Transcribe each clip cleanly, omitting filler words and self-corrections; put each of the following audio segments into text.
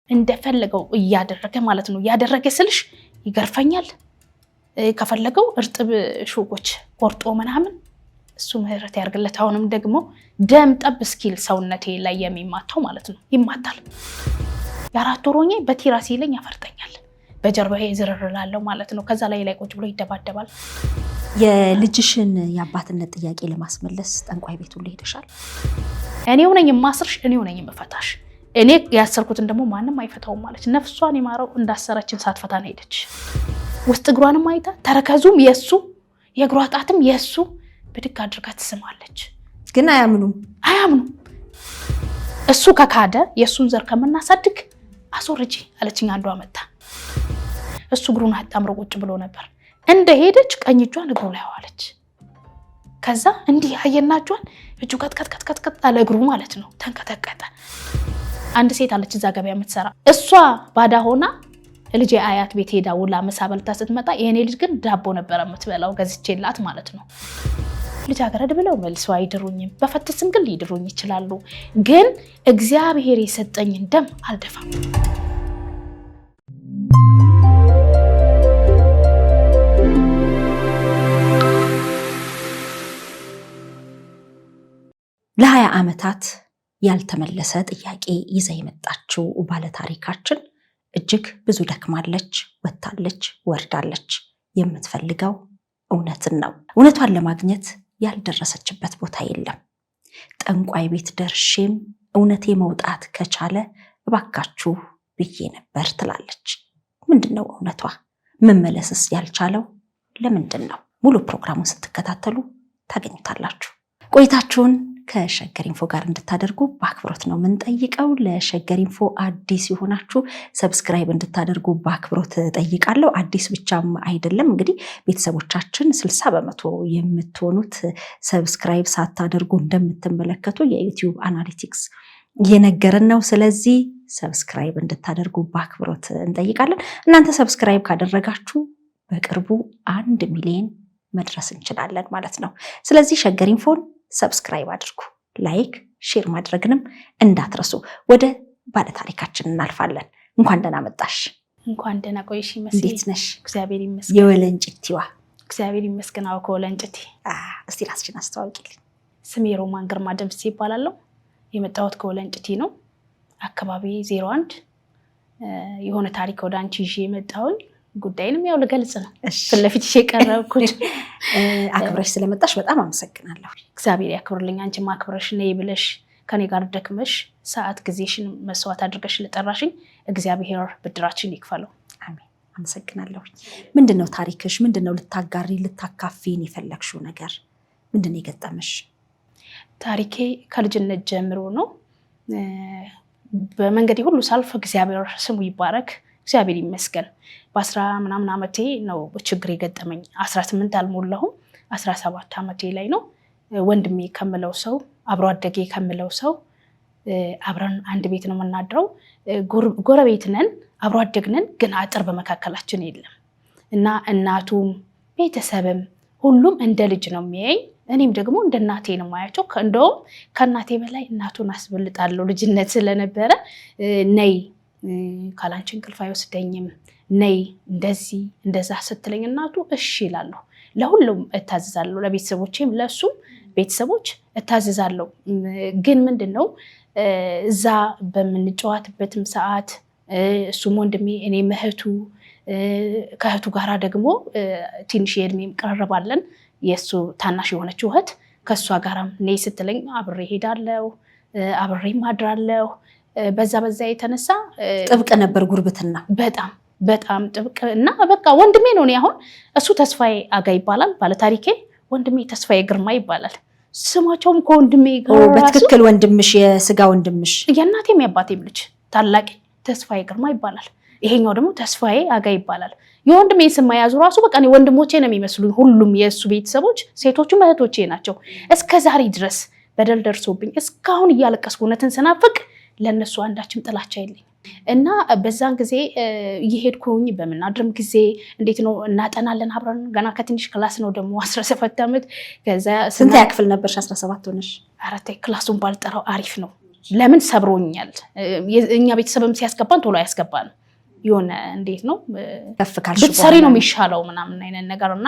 እንደፈለገው ያደረገ ማለት ነው ያደረገ ስልሽ ይገርፈኛል ከፈለገው እርጥብ ሹቆች ቆርጦ ምናምን እሱ ምህረት ያርግለት አሁንም ደግሞ ደም ጠብ ስኪል ሰውነቴ ላይ የሚማታው ማለት ነው ይማታል ያራት ወሮኜ በቲራሲ ይለኝ ያፈርጠኛል በጀርባዬ ዝርርላለው ማለት ነው ከዛ ላይ ቁጭ ብሎ ይደባደባል የልጅሽን ያባትነት ጥያቄ ለማስመለስ ጠንቋይ ቤቱ ሄደሻል እኔው ነኝ ማስርሽ እኔው ነኝ መፈታሽ እኔ ያሰርኩትን ደግሞ ማንንም አይፈታው ማለት ነፍሷን ይማረው እንዳሰረችን ሳትፈታ ነው ሄደች ውስጥ እግሯንም አይታ ተረከዙም የሱ የእግሯ ጣትም የሱ በድግ አድርጋ ትስማለች ግን አያምኑም እሱ ከካደ የሱን ዘር ከመናሳድግ አሶርጂ አለችኝ አንዷ መጣ እሱ እግሩን አጣምሮ ቁጭ ብሎ ነበር እንደሄደች ቀኝ እጇን እግሩ ላይ አዋለች ከዛ እንዲህ አየናጇን እጁ ቀጥቀጥቀጥቀ አለ እግሩ ማለት ነው ተንቀጠቀጠ አንድ ሴት አለች እዛ ገበያ የምትሰራ እሷ ባዳ ሆና ልጄ አያት ቤት ሄዳ ውላ መሳበልታ ስትመጣ የኔ ልጅ ግን ዳቦ ነበር የምትበላው ገዝቼላት ማለት ነው ልጅ አገረድ ብለው መልሰው አይድሩኝም በፈትስም ግን ሊድሩኝ ይችላሉ ግን እግዚአብሔር የሰጠኝን ደም አልደፋም ለ20 ዓመታት ያልተመለሰ ጥያቄ ይዛ የመጣችው ባለ ታሪካችን እጅግ ብዙ ደክማለች ወጣለች ወርዳለች የምትፈልገው እውነትን ነው እውነቷን ለማግኘት ያልደረሰችበት ቦታ የለም ጠንቋይ ቤት ደርሼም እውነቴ መውጣት ከቻለ እባካችሁ ብዬ ነበር ትላለች ምንድነው እውነቷ መመለስስ ያልቻለው ለምንድነው ሙሉ ፕሮግራሙን ስትከታተሉ ታገኙታላችሁ ቆይታችሁን ከሸገር ኢንፎ ጋር እንድታደርጉ በአክብሮት ነው የምንጠይቀው ለሸገር ኢንፎ አዲስ ይሆናችሁ ሰብስክራይብ እንድታደርጉ በአክብሮት ጠይቃለሁ አዲስ ብቻም አይደለም እንግዲህ ቤተሰቦቻችን 60% የምትሆኑት ሰብስክራይብ ሳታደርጉ እንደምትመለከቱ የዩቲዩብ አናሊቲክስ የነገረን ነው ስለዚህ ሰብስክራይብ እንድታደርጉ በአክብሮት እንጠይቃለን እናንተ ሰብስክራይብ ካደረጋችሁ በቅርቡ 1 ሚሊዮን መድረስ እንችላለን ማለት ነው ስለዚህ ሸገር ኢንፎን ሰብስክራይብ አድርጉ ላይክ ሼር ማድረግንም እንዳትረሱ ወደ ባለ ታሪካችን እናልፋለን እንኳን ደህና መጣሽ እንኳን ደህና ቆይሽ መስዬ እንዴት ነሽ እግዚአብሔር ይመስገን የወለንጭቲዋ እግዚአብሔር ይመስገን አው ከወለንጭቲ እስቲ ራስሽን አስተዋውቂልኝ ስሜ ሮማን ግርማ ደምስ ይባላል የመጣሁት ከወለንጭቲ ነው አካባቢ 01 የሆነ ታሪክ ወደ አንቺ ይዤ መጣሁኝ ጉዳይንም ያው ለገልጽ ነው ፍለፊት ይቀርብኩት አክብረሽ ስለመጣሽ በጣም አመሰግናለሁ እግዚአብሔር ያክብርልኝ አንቺ ማክብረሽ ነይ ብለሽ ከኔ ጋር ደክመሽ ሰዓት ጊዜሽን መስዋዕት አድርገሽ ለጠራሽኝ እግዚአብሔር ብድራችን ይክፈለው አሜን አመሰግናለሁ ምንድነው ታሪክሽ ምንድነው ልታጋሪ ልታካፊን የፈለግሽው ነገር ምንድነው የገጠመሽ ታሪኬ ከልጅነት ጀምሮ ነው በመንገዴ ሁሉ ሳልፍ እግዚአብሔር ስሙ ይባረክ እግዚአብሔር ይመስገን በ10 ምናምን አመቴ ነው ችግር የገጠመኝ 18 አልሞላሁም 17 አመቴ ላይ ነው ወንድሜ ከመለው ሰው አብሮ አደጌ ከመለው ሰው አብረን አንድ ቤት ነው የምናድረው ጎረቤት ነን አብሮ አደግነን ግን አጥር በመካከላችን የለም እና እናቱም ቤተሰብም ሁሉም እንደ ልጅ ነው የሚያይ እኔም ደግሞ እንደ እናቴ ነው ማያቸው እንደውም ከእናቴ በላይ እናቱን አስበልጣለሁ ልጅነት ስለነበረ ነይ ካላንቺ እንቅልፍ አይወስደኝም ነይ እንደዚህ እንደዛ ስትለኝ እናቱ እሺ ይላሉ ለሁሉም እታዘዛለሁ ለቤተሰቦቼም ለሱ ቤተሰቦች እታዘዛለሁ ግን ምንድነው እዛ በመንጨዋትበትም ሰዓት እሱም ወንድሜ እኔ መህቱ ከህቱ ጋራ ደግሞ ትንሽ የእድሜም ቀረባለን የሱ ታናሽ የሆነችው እህት ከሷ ጋራም ነይ ስትለኝ አብሬ ሄዳለሁ አብሬ ማድራለሁ በዛ የተነሳ ጥብቅ ነበር ጉርብትና በጣም ጥብቅ እና በቃ ወንድሜ ነው አሁን እሱ ተስፋዬ አጋ ይባላል ባለ ታሪኬ ወንድሜ ተስፋዬ ግርማ ይባላል ስማቸውም ከወንድሜ ጋር በትክክል ወንድምሽ የስጋ ወንድምሽ የእናቴም ያባቴም ልጅ ታላቅ ተስፋዬ ግርማ ይባላል ይሄኛው ደግሞ ተስፋዬ አጋ ይባላል የወንድሜ ስም ያዙ ራሱ በቃ እኔ ወንድሞቼ ነው የሚመስሉኝ ሁሉም የሱ ቤተሰቦች ሴቶቹም እህቶቼ ናቸው እስከ ዛሬ ድረስ በደል ደርሶብኝ እስካሁን እያለቀስኩ እውነትን ስናፍቅ ለነሱ አንዳችም ጥላቻ የለኝ እና በዛን ጊዜ ይሄድኩኝ በመናድርም ጊዜ እንዴት ነው እናጠናለን አብረን ገና ከትንሽ ክላስ ነው ደግሞ 17 አመት ከዛ ስንት ያክፍል ነበር 17 ሆነሽ አራተኛ ክላሱን ባልጠራው አሪፍ ነው ለምን ሰብሮኛል እኛ ቤተሰብም ሲያስገባን ቶሎ ያስገባን የሆነ እንዴት ነው ብትሰሪ ነው የሚሻለው ምናምን አይነት ነገርና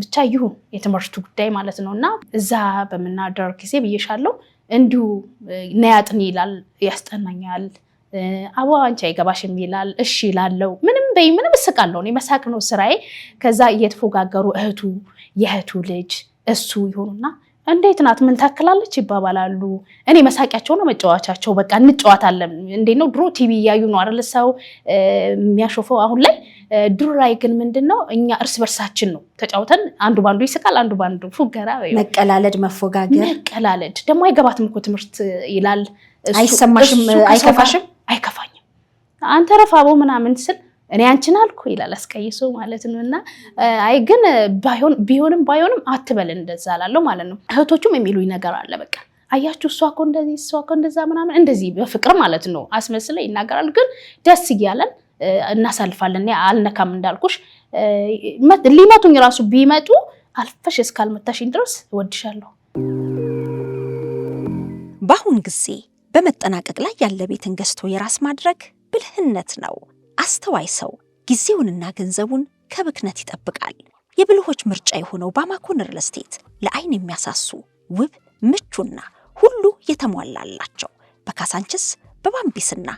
ብቻ ይሁን የትምህርቱ ጉዳይ ማለት ነውና እዛ በመናደር ጊዜ ብዬሻለሁ እንዲሁ ነያጥን ይላል ያስጠናኛል አባ አንቺ አይገባሽም ይላል እሺ ይላለው ምንም እስቃለሁ እኔ መሳቅ ነው ስራዬ ከዛ እየተፎጋገሩ የእህቱ ልጅ እሱ ይሆኑና እንዴት ናት ምን ታከላለች ይባባላሉ እኔ መሳቂያቸው ነው መጫወቻቸው በቃ እንጫወታለን እንዴት ነው ድሮ ቲቪ ያዩ ነው አይደል ሰው የሚያሾፈው አሁን ላይ ድሮ ላይ ግን ምንድነው እኛ እርስ በርሳችን ነው ተጫውተን አንዱ ባንዱ ይስቃል አንዱ ባንዱ ፉገራ መቀላለድ መፎጋገር ደግሞ አይገባትም እኮ ትምህርት ይላል አይሰማሽም አይከፋኝም አንተ ረፋቦ ምናምን ስል እኔ አንቺን አልኩ ይላል አስቀይሶ ማለት ነውና አይ ግን ቢሆንም አትበል እንደዛ አላለው ማለት ነው እህቶቹም የሚሉኝ ነገር አለ በቃ አያችሁ እሷ እኮ እንደዛ ምናምን እንደዚህ በፍቅር ማለት ነው አስመስለ ይናገራል ግን ደስ ይያለን እናሳልፋለን አልነካም እንዳልኩሽ ሊመቱኝ ራሱ ቢመጡ አልፈሽ እስካልመታሽኝ ድረስ እወድሻለሁ በአሁን ጊዜ በመጠናቀቅ ላይ ያለ ቤትን ገዝቶ የራስ ማድረግ ብልህነት ነው አስተዋይ ሰው ጊዜውንና ገንዘቡን ከብክነት ይጠብቃል የብልሆች ምርጫ የሆነው ባማኮን ሪል ስቴት ለአይን የሚያሳሱ ውብ ምቹና ሁሉ የተሟላላቸው በካሳንችስ በባምቢስና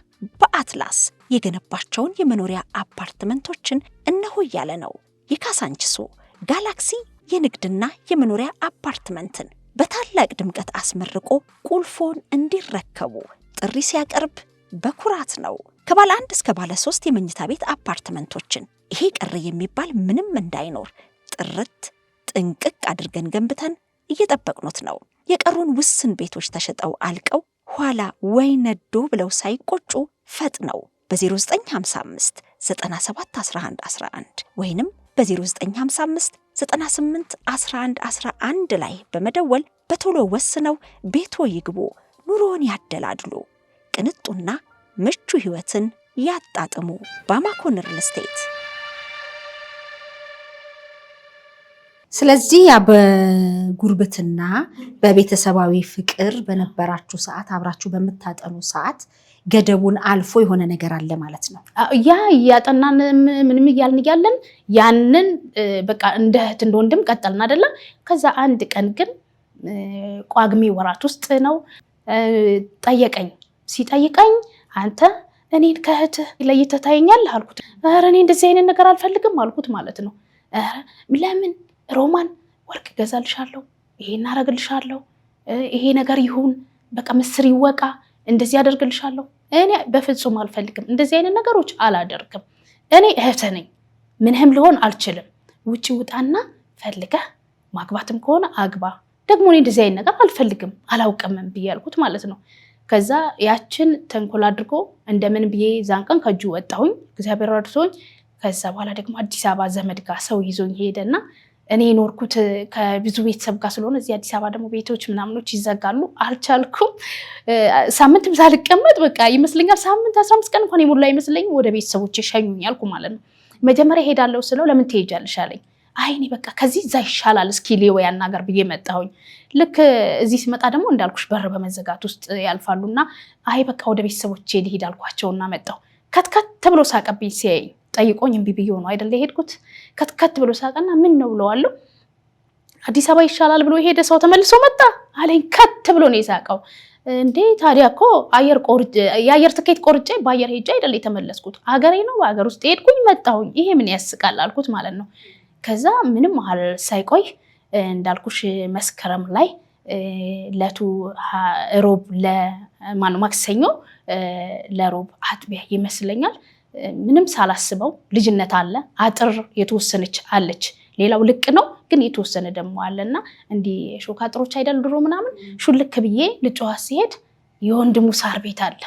በአትላስ የገነባቸውን የመኖሪያ አፓርትመንቶችን እነሆ ያለ ነው የካሳንችሱ ጋላክሲ የንግድና የመኖሪያ አፓርትመንትን በታላቅ ድምቀት አስመርቆ ቁልፎን እንዲረከቡ ጥሪ ሲያቀርብ በኩራት ነው ከባለ 1 እስከ ባለ 3 የመኝታ ቤት አፓርትመንቶችን ይሄ ቀረ የሚባል ምንም እንዳይኖር ጥርት ጥንቅቅ አድርገን ገንብተን እየጠበቅኑት ነው የቀሩን ውስን ቤቶች ተሸጠው አልቀው ኋላ ወይ ነዶ ብለው ሳይቆጩ ፈጥነው በ0955 97 11 11 ወይንም በ0955 98 11 11 ላይ በመደወል በቶሎ ወስነው ቤቶ ይግቡ ኑሮን ያደላድሉ ቅንጡና ምቹ ህይወትን ያጣጥሙ ባማኮን ሪል ስቴት ስለዚህ በጉርብትና በቤተሰባዊ ፍቅር በነበራችሁ ሰዓት አብራችሁ በመታጠኑ ሰዓት ገደቡን አልፎ የሆነ ነገር አለ ማለት ነው ያ ያጠናን ምንም ያልን ያንን በቃ እንደ እህት እንደወንድም ቀጠልና አይደለ ከዛ አንድ ቀን ግን ቋግሜ ወራት ውስጥ ነው ጠየቀኝ ሲጠይቀኝ አንተ እኔን ከእህት ለይተህ ታየኛለህ አልኩት ኧረ እኔ እንደዚህ አይነት ነገር አልፈልግም አልኩት ማለት ነው ኧረ ለምን ሮማን ወርቅ ገዛልሻለሁ ይሄን አረግልሻለሁ ይሄ ነገር ይሁን በቃ ምስር ይወቃ እንደዚህ አደርግልሻለሁ እኔ በፍጹም አልፈልግም እንደዚህ አይነት ነገሮች አላደርግም እኔ እህት ነኝ ምንህም ልሆን አልችልም ውጪ ውጣና ፈልገህ ማግባትም ከሆነ አግባ ደግሞ እኔ እንደዚህ አይነት ነገር አልፈልግም አላውቅም ብያልኩት ማለት ነው ከዛ ያችን ተንኮል አድርጎ እንደምን ብዬ ዛንቀን ከጁ ወጣሁኝ እግዚአብሔር ረድቶኝ ከዛ በኋላ ደግሞ አዲስ አበባ ዘመድ ጋር ሰው ይዞኝ ሄደና እኔ ኖርኩት ከብዙ ቤተሰብ ጋር ስለሆነ እዚህ አዲስ አበባ ደግሞ ቤቶች ምናምኖች ይዘጋሉ አልቻልኩም ሳምንትም ሳልቀመጥ በቃ ይመስለኛል ሳምንት 15 ቀን እንኳን የሞላ ይመስለኝ ወደ ቤተሰቦቼ ሸኙኝ አልኩ ማለት ነው መጀመሪያ ሄዳለሁ ስለው ለምን ትሄጃለሽ አለኝ አይኔ በቃ ከዚህ እዛ ይሻላል እስኪ ሌው ያናገር ብዬ መጣሁኝ ልክ እዚህ ሲመጣ ደግሞ እንዳልኩሽ በር በመዘጋት ውስጥ ያልፋሉና አይ በቃ ወደ ቤተሰቦቼ ልሄድ አልኳቸውና መጣሁ ከትከት ብሎ ሳቀብኝ ሲያይ ጠይቆኝ እምቢ ብዬ ነው አይደል ሄድኩት ከትከት ብሎ ሳቀና ምን ነው ብለዋለሁ አዲስ አበባ ይሻላል ብሎ ሄደ ሰው ተመልሶ መጣ አለኝ ከት ብሎ ነው የሳቀው እንዴ ታዲያ እኮ የአየር ትኬት ቆርጬ በአየር ሄጄ አይደል የተመለስኩት አገሬ ነው በአገር ውስጥ ሄድኩኝ መጣሁኝ ይሄ ምን ያስቃል አልኩት ማለት ነው ከዛ ምንም መሀል ሳይቆይ እንዳልኩሽ መስከረም ላይ ለቱ ሮብ ማክሰኞ ለሮብ አጥቢያ ይመስለኛል ምንም ሳላስበው ልጅነት አለ አጥር የተወሰነች አለች ሌላው ልቅ ነው ግን የተወሰነ ደግሞ አለና እንዲ ሾካ አጥሮች አይደል ድሮ ምናምን ሹልክ ብዬ ልጫዋ ሲሄድ የወንድሙ ሳር ቤት አለ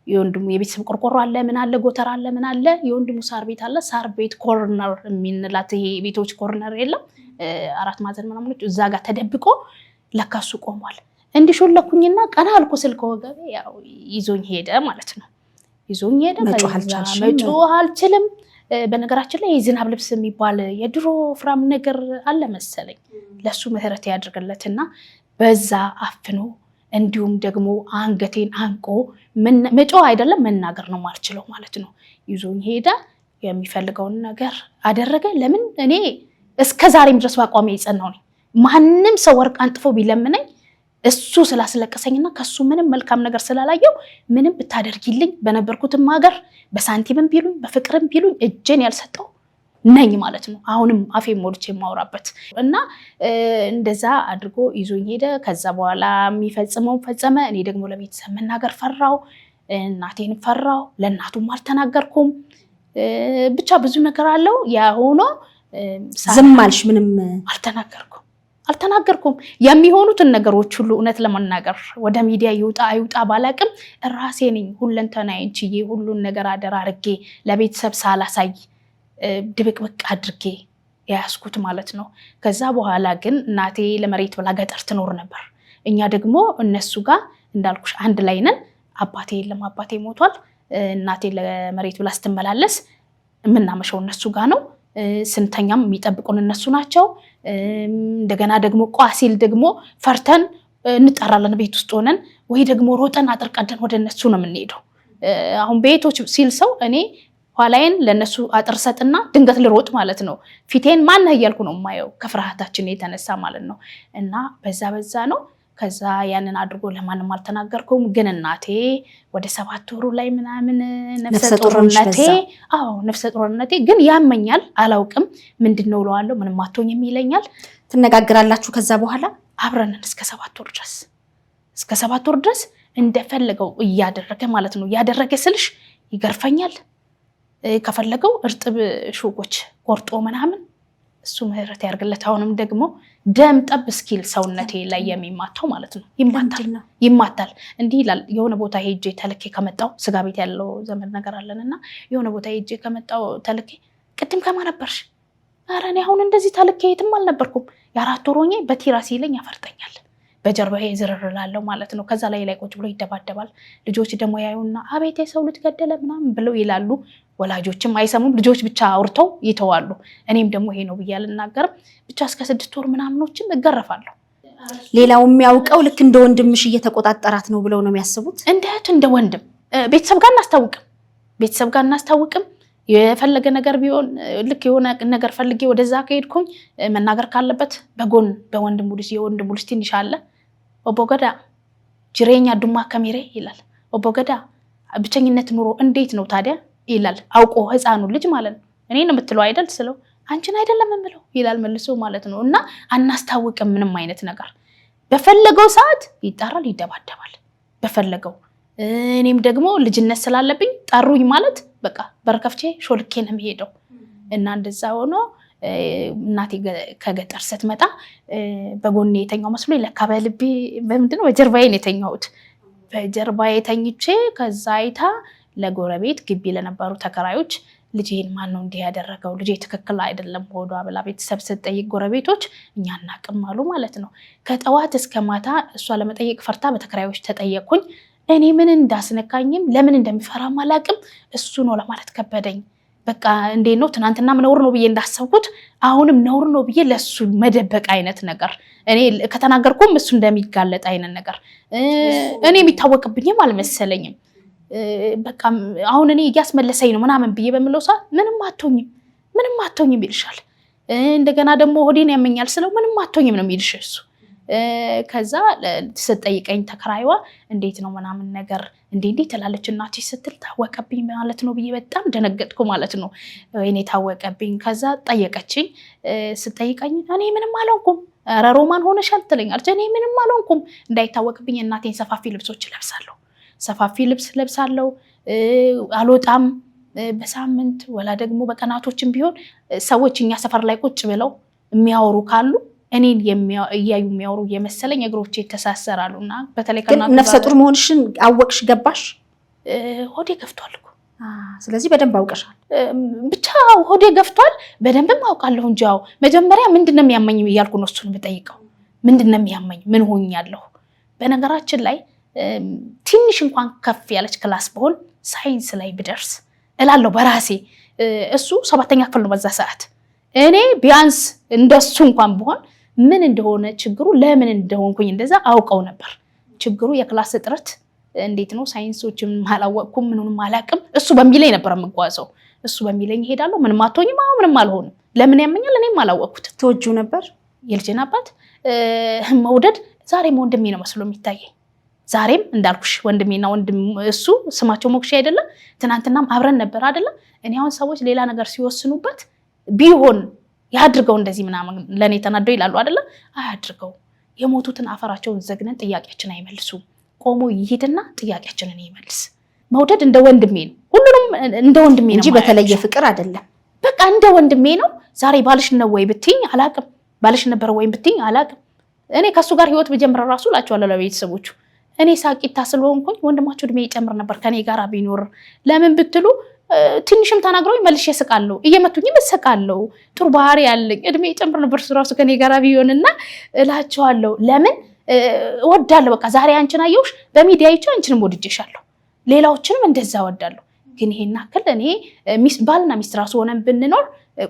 የወንድሙ የቤተሰብ ቆርቆሮ አለ ምን አለ ጎተራ አለ ምን አለ የወንድሙ ሳር ቤት አለ ሳር ቤት ኮርነር የሚንላት ይሄ ቤቶች ኮርነር የለም አራት ማዕዘን ምናምኖች እዛ ጋር ተደብቆ ለካሱ ቆሟል እንዲሾለኩኝና ቀና አልኩ ስልክ ወገቤ ያው ይዞኝ ሄደ ማለት ነው ይዞኝ ሄደ መጮህ አልችልም በነገራችን ላይ የዝናብ ልብስ የሚባል የድሮ ፍራም ነገር አለ መሰለኝ ለሱ ምህረት ያድርግለትና በዛ አፍኖ እንዲሁም ደግሞ አንገቴን አንቆ መጮህ አይደለም መናገር ነው ማልችለው ማለት ነው። ይዞኝ ሄደ። የሚፈልገውን ነገር አደረገ። ለምን እኔ እስከ ዛሬም ድረስ በአቋሜ የጸናው ነኝ። ማንም ሰው ወርቅ አንጥፎ ቢለምነኝ እሱ ስላስለቀሰኝና ከሱ ምንም መልካም ነገር ስላላየው ምንም ብታደርጊልኝ በነበርኩትም ሀገር በሳንቲምም ቢሉኝ በፍቅርም ቢሉኝ እጄን ያልሰጠው ነኝ ማለት ነው። አሁንም አፌን ሞልቼ የማወራበት እና እንደዛ አድርጎ ይዞኝ ሄደ። ከዛ በኋላ የሚፈጽመውን ፈጸመ። እኔ ደግሞ ለቤተሰብ መናገር ፈራው፣ እናቴን ፈራው፣ ለእናቱም አልተናገርኩም። ብቻ ብዙ ነገር አለው። ያ ሆኖ ዝም አልሽ? ምንም አልተናገርኩም። የሚሆኑትን ነገሮች ሁሉ እውነት ለመናገር ወደ ሚዲያ ይውጣ አይውጣ ባላቅም ራሴ ነኝ ሁለንተናዬን ችዬ ሁሉን ነገር አደራ አድርጌ ለቤተሰብ ሳላሳይ ድብቅብቅ አድርጌ ያያዝኩት ማለት ነው። ከዛ በኋላ ግን እናቴ ለመሬት ብላ ገጠር ትኖር ነበር። እኛ ደግሞ እነሱ ጋር እንዳልኩሽ አንድ ላይ ነን። አባቴ የለም፣ አባቴ ሞቷል። እናቴ ለመሬት ብላ ስትመላለስ የምናመሸው እነሱ ጋር ነው። ስንተኛም የሚጠብቁን እነሱ ናቸው። እንደገና ደግሞ ቋሲል ደግሞ ፈርተን እንጠራለን ቤት ውስጥ ሆነን፣ ወይ ደግሞ ሮጠን አጥር ቀደን ወደ እነሱ ነው የምንሄደው። አሁን ቤቶች ሲል ሰው እኔ ኋላዬን ለነሱ አጥር ሰጥና ድንገት ልሮጥ ማለት ነው። ፊቴን ማን እያልኩ ነው የማየው ከፍርሃታችን የተነሳ ማለት ነው። እና በዛ ነው። ከዛ ያንን አድርጎ ለማንም አልተናገርኩም። ግን እናቴ ወደ 7 ወሩ ላይ ምናምን ነፍሰ ጡርነቴ ግን ያመኛል። አላውቅም ምንድነው እለዋለሁ። ምንም አትሆኝም ይለኛል። ትነጋግራላችሁ? ከዛ በኋላ አብረን እስከ 7 ወር ድረስ እንደፈለገው እያደረገ ማለት ነው። እያደረገ ስልሽ ይገርፈኛል። ከፈለገው እርጥብ ሹቆች ቆርጦ ምናምን እሱ ምህረት ያርግለት። አሁንም ደግሞ ደም ጠብ እስኪል ሰውነቴ ላይ የሚማታው ማለት ነው። ይማታል። እንዲህ ይላል። የሆነ ቦታ ሄጄ ተልኬ ከመጣው ስጋ ቤት ያለው ዘመድ ነገር አለንና የሆነ ቦታ ሄጄ ከመጣው ተልኬ ቅድም ከማን ነበርሽ? ኧረ እኔ አሁን እንደዚህ ተልኬ የትም አልነበርኩም። የ4 ወር ሆኜ በቲራ ሲለኝ ያፈርጠኛል። በጀርባዬ ዝርር እላለሁ ማለት ነው። ከዛ ላይ ቁጭ ብሎ ይደባደባል። ልጆች ደግሞ ያዩና አቤት የሰው ልጅ ገደለ ምናምን ብለው ይላሉ። ወላጆችም አይሰሙም። ልጆች ብቻ አውርተው ይተዋሉ። እኔም ደግሞ ይሄ ነው ብዬ አልናገርም። ብቻ እስከ 6 ወር ምናምኖችም እገረፋለሁ። ሌላው የሚያውቀው ልክ እንደ ወንድምሽ እየተቆጣጠራት ነው ብለው ነው የሚያስቡት። እንደ ወንድም ቤተሰብ ጋር እናስታውቅም። የፈለገ ነገር ቢሆን ልክ የሆነ ነገር ፈልጌ ወደዛ ከሄድኩኝ መናገር ካለበት በጎን በወንድም ልጅ የወንድም ልጅ ትንሽ አለ። ኦቦገዳ ጅሬኛ ዱማ ከሚሬ ይላል። ኦቦገዳ ብቸኝነት ኑሮ እንዴት ነው ታዲያ ይላል። አውቆ ህፃኑ ልጅ ማለት ነው። እኔ ነው የምትለው አይደል ስለው አንቺን አይደለም የምለው ይላል መልሶ ማለት ነው። እና አናስታውቅም ምንም አይነት ነገር። በፈለገው ሰዓት ይጣራል፣ ይደባደባል በፈለገው። እኔም ደግሞ ልጅነት ስላለብኝ ጠሩኝ ማለት በቃ በርከፍቼ ሾልኬ ነው የሚሄደው። እና እንደዛ ሆኖ እናቴ ከገጠር ስትመጣ በጎኔ የተኛው መስሎኝ ለካ በልቤ በምንድነው በጀርባዬ ነው የተኛሁት። በጀርባዬ ተኝቼ ከዛ አይታ ለጎረቤት ግቢ ለነበሩ ተከራዮች ልጄን ማን ነው እንዲህ ያደረገው? ልጄ ትክክል አይደለም ሆዷ ብላ ቤተሰብ ስትጠይቅ ጎረቤቶች እኛ እናቅም አሉ ማለት ነው። ከጠዋት እስከ ማታ እሷ ለመጠየቅ ፈርታ በተከራዮች ተጠየቅኩኝ። እኔ ምን እንዳስነካኝም ለምን እንደሚፈራም አላቅም። እሱ ነው ለማለት ከበደኝ። በቃ እንዴት ነው ትናንትናም ነውር ነው ብዬ እንዳሰብኩት አሁንም ነውር ነው ብዬ ለሱ መደበቅ አይነት ነገር እኔ ከተናገርኩም እሱ እንደሚጋለጥ አይነት ነገር እኔ የሚታወቅብኝም አልመሰለኝም። በቃ አሁን እኔ እያስመለሰኝ ነው ምናምን ብዬ በምለው ሰዓት ምንም አትሆኝም ይልሻል። እንደገና ደግሞ ሆዴን ያመኛል ስለው ምንም አትሆኝም ነው የሚልሽ እሱ። ከዛ ስትጠይቀኝ ተከራይዋ እንዴት ነው ምናምን ነገር እንዴ ትላለች እናትሽ ስትል ታወቀብኝ ማለት ነው ብዬ በጣም ደነገጥኩ ማለት ነው። እኔ ታወቀብኝ። ከዛ ጠየቀችኝ። ስትጠይቀኝ እኔ ምንም አልሆንኩም፣ ኧረ ሮማን ሆነሻል ትለኛለች። እኔ ምንም አልሆንኩም። እንዳይታወቅብኝ እናቴን ሰፋፊ ልብሶች ለብሳለሁ፣ ሰፋፊ ልብስ ለብሳለሁ፣ አልወጣም። በሳምንት ወላ ደግሞ በቀናቶችም ቢሆን ሰዎች እኛ ሰፈር ላይ ቁጭ ብለው የሚያወሩ ካሉ እኔን እያዩ የሚያወሩ የመሰለኝ እግሮቼ ተሳሰራሉና በተለይ ነፍሰ ጡር መሆንሽን አወቅሽ ገባሽ? ሆዴ ገፍቷል እኮ። ስለዚህ በደንብ አውቀሻል። ብቻ ሆዴ ገፍቷል በደንብም አውቃለሁ እንጂ ያው መጀመሪያ ምንድነው የሚያመኝ እያልኩ ነው እሱን የምጠይቀው። ምንድነው የሚያመኝ? ምን ሆኛለሁ? በነገራችን ላይ ትንሽ እንኳን ከፍ ያለች ክላስ በሆን ሳይንስ ላይ ብደርስ እላለሁ በራሴ። እሱ 7ኛ ክፍል ነው በዛ ሰዓት። እኔ ቢያንስ እንደሱ እንኳን ብሆን ምን እንደሆነ ችግሩ ለምን እንደሆንኩኝ እንደዛ አውቀው ነበር። ችግሩ የክላስ እጥረት እንዴት ነው ሳይንሶችም አላወቅኩም ምንንም አላቅም እሱ በሚለኝ ነበር የምጓዘው እሱ በሚለኝ እሄዳለሁ ምንም አትሆኝም ምንም አልሆንም ለምን ያመኛል እኔም አላወቅኩት ተወጁ ነበር የልጄን አባት መውደድ ዛሬም ወንድሜ ነው መስሎ የሚታየኝ ዛሬም እንዳልኩሽ ወንድሜና ወንድም እሱ ስማቸው ሞክሼ አይደለም ትናንትናም አብረን ነበር አይደለም እኔ አሁን ሰዎች ሌላ ነገር ሲወስኑበት ቢሆን ያድርገው እንደዚህ ምናምን ለኔ ተናደው ይላሉ አይደለም አያድርገው የሞቱትን አፈራቸውን ዘግነን ጥያቄያችን አይመልሱ ቆሞ ይሄድና ጥያቄያችንን ይመልስ መውደድ እንደ ወንድሜ ነው ሁሉንም እንደ ወንድሜ ነው እንጂ በተለየ ፍቅር አይደለም በቃ እንደ ወንድሜ ነው ዛሬ ባልሽ ነው ወይ ብትኝ አላቅም ባልሽ ነበር ወይ ብትኝ አላቅም እኔ ከሱ ጋር ህይወት በጀምረ ራሱ ላቸዋለሁ ለቤተሰቦቹ እኔ ሳቂታ ስለሆንኩኝ ወንድማቸው እድሜ ይጨምር ነበር ከኔ ጋር ቢኖር ለምን ብትሉ ትንሽም ተናግረው መልሼ እስቃለሁ እየመቱኝም እስቃለሁ ጥሩ ባህሪ ያለኝ እድሜ ይጨምር ነበር ራሱ ከኔ ጋር ቢሆንና እላቸዋለሁ ለምን ወዳለሁ በቃ ዛሬ አንቺን አየሁሽ በሚዲያ ይቻ አንቺንም ወድጄሻለሁ ሌላዎችንም እንደዛ ወዳለሁ ግን ይሄን አክል እኔ ባልና ሚስት ራሱ ሆነን ብንኖር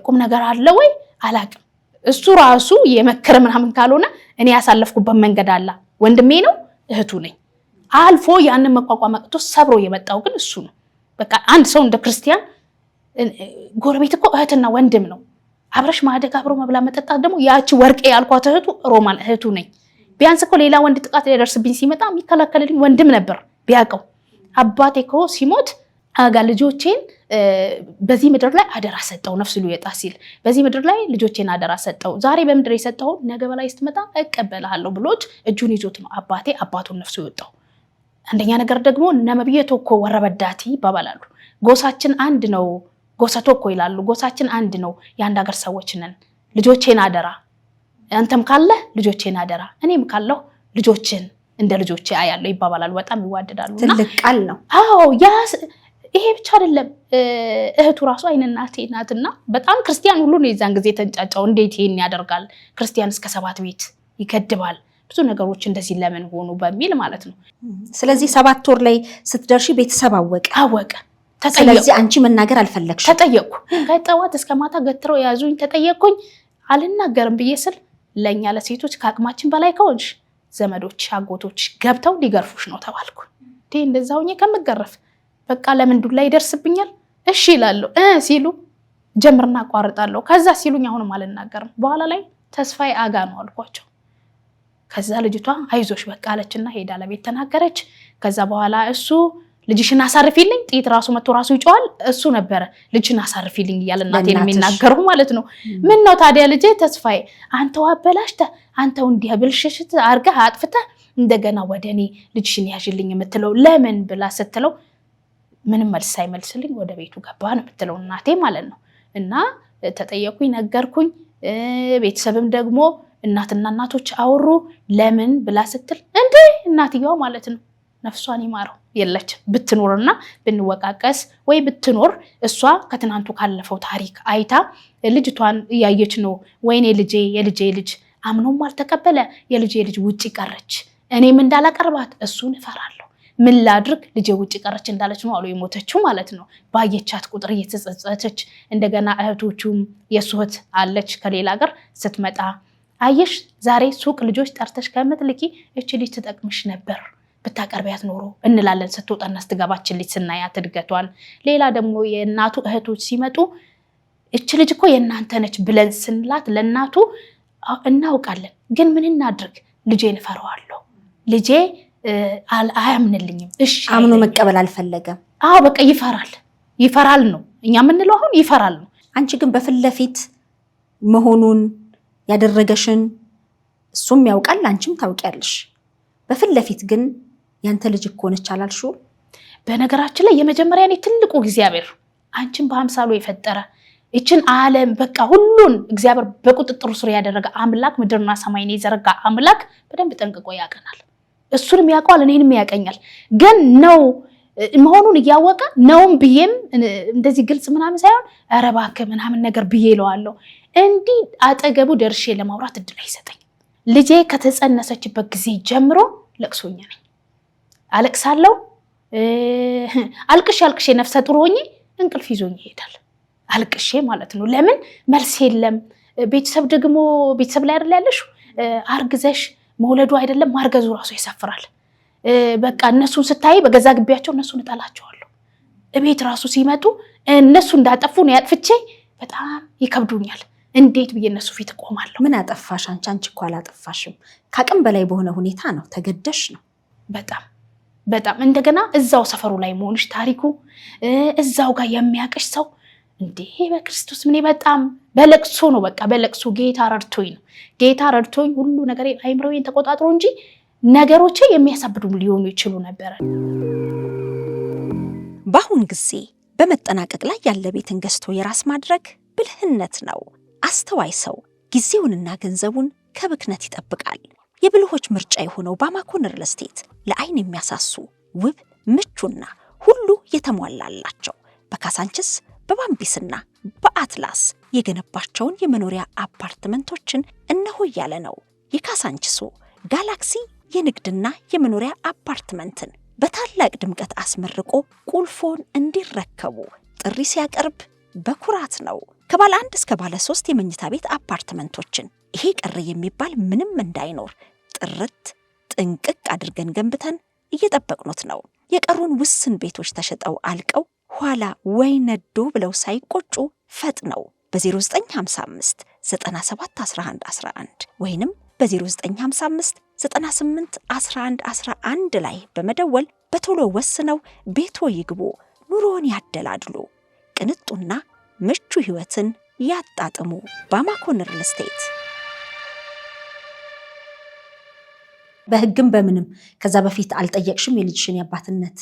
ቁም ነገር አለ ወይ አላቅም እሱ ራሱ የመከረ ምናምን ካልሆነ እኔ ያሳለፍኩበት መንገድ አለ ወንድሜ ነው እህቱ ነኝ አልፎ ያንን መቋቋም አቅቶ ሰብሮ የመጣው ግን እሱ ነው በቃ አንድ ሰው እንደ ክርስቲያን ጎረቤት እኮ እህትና ወንድም ነው አብረሽ ማደግ አብሮ መብላ መጠጣት ደግሞ ያቺ ወርቄ ያልኳት እህቱ ሮማን እህቱ ነኝ ቢያንስ እኮ ሌላ ወንድ ጥቃት ሊደርስብኝ ሲመጣ የሚከላከልልኝ ወንድም ነበር ቢያቀው አባቴ እኮ ሲሞት አጋ ልጆቼን በዚህ ምድር ላይ አደራ ሰጠው ነፍስ ሊወጣ ሲል በዚህ ምድር ላይ ልጆቼን አደራ ሰጠው ዛሬ በምድር የሰጠው ነገ በላይ ስትመጣ እቀበልሃለሁ ብሎት እጁን ይዞት ነው አባቴ አባቱን ነፍሱ ይወጣው አንደኛ ነገር ደግሞ ነመብየቶ እኮ ወረበዳቲ ይባባላሉ ጎሳችን አንድ ነው ጎሰቶ እኮ ይላሉ ጎሳችን አንድ ነው የአንድ ሀገር ሰዎች ነን ልጆቼን አደራ አንተም ካለ ልጆቼን አደራ እኔም ካለው ልጆችን እንደ ልጆቼ አያለው ይባባላሉ በጣም ይዋደዳሉና ትልቅ ቃል ነው አዎ ያ ይሄ ብቻ አይደለም እህቱ ራሱ አይነናቴ ናትና በጣም ክርስቲያን ሁሉ ነው የዛን ጊዜ ተንጫጫው እንዴት ይሄን ያደርጋል ክርስቲያን እስከ 7 ቤት ይከድባል ብዙ ነገሮች እንደዚህ ለምን ሆኑ በሚል ማለት ነው ስለዚህ 7 ወር ላይ ስትደርሺ ቤተሰብ አወቀ ስለዚህ አንቺ መናገር አልፈለግሽ ተጠየቅኩ ከጠዋት እስከ ማታ ገትረው ያዙኝ ተጠየቅኩኝ አልናገርም ብዬ ስል ለኛ ለሴቶች ከአቅማችን በላይ ከሆንሽ ዘመዶች አጎቶች ገብተው ሊገርፉሽ ነው ተባልኩ እንደዛውኝ ከምገረፍ በቃ ለምን ዱላ ይደርስብኛል እሺ ይላሉ ሲሉ ጀምርና አቋርጣለሁ ከዛ ሲሉኝ አሁንም አልናገርም በኋላ ላይ ተስፋዬ አጋ ነው አልኳቸው ከዛ ልጅቷ አይዞሽ በቃ አለችና ሄዳ ለቤት ተናገረች ከዛ በኋላ እሱ ልጅሽን አሳርፊልኝ ጥይት ራሱ መቶ ራሱ ይጫዋል እሱ ነበር ልጅሽን አሳርፊልኝ ይያል እናቴን የሚናገሩ ማለት ነው ምን ነው ታዲያ ልጄ ተስፋዬ አንተው አበላሽተ አንተው እንዲህ ብልሽሽት አርገህ አጥፍተ እንደገና ወደኔ ልጅሽን ያዥልኝ የምትለው ለምን ብላ ስትለው ምንም መልስ ሳይመልስልኝ ወደ ቤቱ ገባ ነው የምትለው እናቴ ማለት ነው እና ተጠየቁኝ ነገርኩኝ ቤተሰብም ደግሞ እናትና እናቶች አወሩ ለምን ብላ ስትል እንዴ እናትየው ማለት ነው ነፍሷን ይማረው የለች ብትኖርና ብንወቃቀስ ወይ ብትኖር እሷ ከትናንቱ ካለፈው ታሪክ አይታ ልጅቷን ያየች ነው ወይኔ ልጄ የልጄ ልጅ አምኖም አልተቀበለ የልጄ ልጅ ውጪ ቀረች እኔም እንዳላቀርባት እሱን እፈራለሁ ምን ላድርግ ልጄ ውጪ ቀረች እንዳለች ነው አሉ የሞተችው ማለት ነው ባየቻት ቁጥር እየተጸጸተች እንደገና እህቶቹም የሱት አለች ከሌላ ሀገር ስትመጣ አየሽ ዛሬ ሱቅ ልጆች ጠርተሽ ከምትልቂ እቺ ልጅ ትጠቅምሽ ነበር ብታቀርቢያት ኖሮ እንላለን ስትወጣና ስትገባችን ልጅ ስናያት እድገቷን ሌላ ደግሞ የእናቱ እህቶች ሲመጡ እቺ ልጅ እኮ የእናንተ ነች ብለን ስንላት ለእናቱ እናውቃለን ግን ምን እናድርግ ልጄን እፈራዋለሁ ልጄ አያምንልኝም እሺ አምኖ መቀበል አልፈለገም አዎ በቃ ይፈራል ነው እኛ ምንለው አሁን ይፈራል ነው አንቺ ግን በፊት ለፊት መሆኑን ያደረገሽን እሱም ያውቃል አንቺም ታውቂያለሽ በፊት ለፊት ግን ያንተ ልጅ እኮ ነች አላልሽው በነገራችን ላይ የመጀመሪያ እኔ ትልቁ እግዚአብሔር አንቺን በአምሳሉ የፈጠረ እቺን ዓለም በቃ ሁሉን እግዚአብሔር በቁጥጥሩ ስር ያደረገ አምላክ ምድርና ሰማይን የዘረጋ አምላክ በደንብ ጠንቅቆ ያቀናል እሱንም ያውቃል እኔንም ያቀኛል ግን ነው መሆኑን እያወቀ ነውም ብዬም እንደዚህ ግልጽ ምናምን ሳይሆን ኧረ እባክህ ምናምን ነገር ብዬ እለዋለሁ እንዲህ አጠገቡ ደርሼ ለማውራት እድል አይሰጠኝ ልጄ ከተጸነሰችበት ጊዜ ጀምሮ ለቅሶኛ ነኝ አለቅሳለሁ አልቅሼ ነፍሰ ጡር ሆኜ እንቅልፍ ይዞኝ ይሄዳል አልቅሼ ማለት ነው ለምን መልስ የለም ቤተሰብ ደግሞ ቤተሰብ ላይ አይደል ያለሽ አርግዘሽ መውለዱ አይደለም ማርገዙ ራሱ ይሰፍራል በቃ እነሱን ስታይ በገዛ ግቢያቸው እነሱን እጠላቸዋለሁ። እቤት ራሱ ሲመጡ እነሱ እንዳጠፉ ነው ያጥፍቼ በጣም ይከብዱኛል። እንዴት ብዬ እነሱ ፊት ቆማለሁ? ምን አጠፋሽ አንቺ? አንቺ እኮ አላጠፋሽም። ከአቅም በላይ በሆነ ሁኔታ ነው፣ ተገደሽ ነው። በጣም እንደገና እዛው ሰፈሩ ላይ መሆንሽ ታሪኩ እዛው ጋር የሚያቀሽ ሰው እንዴ በክርስቶስ ምን በጣም በለቅሶ ነው። በቃ በለቅሶ ጌታ ረድቶኝ ሁሉ ነገር አይምሮዬን ተቆጣጥሮ እንጂ ነገሮቼ የሚያሳብዱም ሊሆኑ ይችሉ ነበር። በአሁን ጊዜ በመጠናቀቅ ላይ ያለ ቤትን ገዝቶ የራስ ማድረግ ብልህነት ነው። አስተዋይ ሰው ጊዜውንና ገንዘቡን ከብክነት ይጠብቃል። የብልሆች ምርጫ የሆነው ባማኮ ሪል ስቴት ለአይን የሚያሳሱ ውብ፣ ምቹና ሁሉ የተሟላላቸው በካሳንችስ በባምቢስና በአትላስ የገነባቸውን የመኖሪያ አፓርትመንቶችን እነሆ እያለ ነው። የካሳንችሱ ጋላክሲ የንግድና የመኖሪያ አፓርትመንትን በታላቅ ድምቀት አስመርቆ ቁልፎን እንዲረከቡ ጥሪ ሲያቀርብ በኩራት ነው። ከባለ 1 እስከ ባለ 3 የመኝታ ቤት አፓርትመንቶችን ይሄ ቀረ የሚባል ምንም እንዳይኖር ጥርት ጥንቅቅ አድርገን ገንብተን እየጠበቅኑት ነው። የቀሩን ውስን ቤቶች ተሸጠው አልቀው ኋላ ወይ ነዶ ብለው ሳይቆጩ ፈጥነው በ0955 97 11 11 ወይንም በ0955 98 11 11 ላይ በመደወል በቶሎ ወስነው ቤቶ ይግቡ፣ ኑሮን ያደላድሉ፣ ቅንጡና ምቹ ህይወትን ያጣጥሙ። ባማኮ ሪል ስቴት በህግም በምንም ከዛ በፊት አልጠየቅሽም የልጅሽን የአባትነት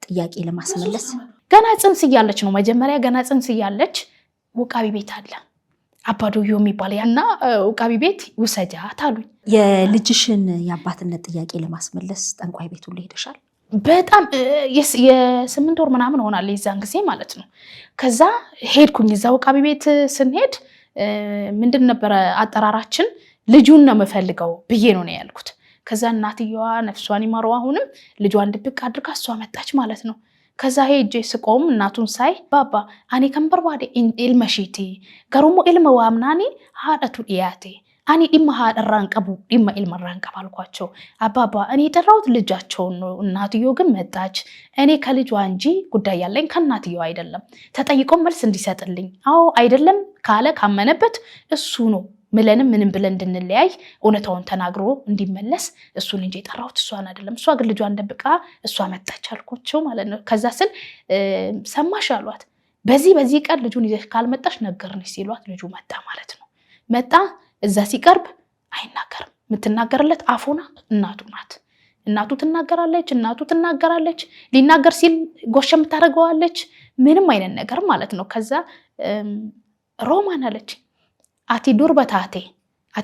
ጥያቄ ለማስመለስ? ገና ጽንስ እያለች ነው። መጀመሪያ ገና ጽንስ እያለች ውቃቢ ቤት አለ አባዶዮ የሚባል ያና ውቃቢ ቤት ውሰጃት አሉኝ። የልጅሽን የአባትነት ጥያቄ ለማስመለስ ጠንቋይ ቤት ሁሉ ሄደሻል? በጣም የ8 ወር ምናምን ሆናል የዛን ጊዜ ማለት ነው። ከዛ ሄድኩኝ። እዛ ውቃቢ ቤት ስንሄድ ምንድን ነበረ አጠራራችን? ልጁን ነው የምፈልገው ብዬ ነው ያልኩት። ከዛ እናትየዋ ነፍሷን ይማረው አሁንም ልጇን ድብቅ አድርጋ እሷ መጣች ማለት ነው። ከዛ ሄጄ ስቆም እናቱን ሳይ ባባ አኔ ከንበርባዴ ኢልመሺቲ ገሩሞ ኢልመ ዋምናኒ ሃደቱ ዲያቴ አኔ ዲማ ሃደራን ቀቡ ዲማ ኢልመራን ቀባልኳቸው። አባባ እኔ የጠራሁት ልጃቸውን ነው። እናትዮ ግን መጣች። እኔ ከልጇ እንጂ ጉዳይ ያለኝ ከእናትዮ አይደለም። ተጠይቆ መልስ እንዲሰጥልኝ። አዎ አይደለም ካለ ካመነበት እሱ ነው ምለንም ምንም ብለን እንድንለያይ እውነታውን ተናግሮ እንዲመለስ እሱን እንጂ የጠራሁት እሷን አይደለም። እሷ ግን ልጇን ደብቃ እሷ መጣች አልኳቸው ማለት ነው። ከዛ ስል ሰማሽ አሏት። በዚህ ቀን ልጁን ይዘሽ ካልመጣሽ ነገርንሽ ሲሏት ልጁ መጣ ማለት ነው። መጣ። እዛ ሲቀርብ አይናገርም። የምትናገርለት አፉና እናቱ ናት። እናቱ ትናገራለች። ሊናገር ሲል ጎሽ የምታደርገዋለች። ምንም አይነት ነገር ማለት ነው። ከዛ ሮማን አለች አቲ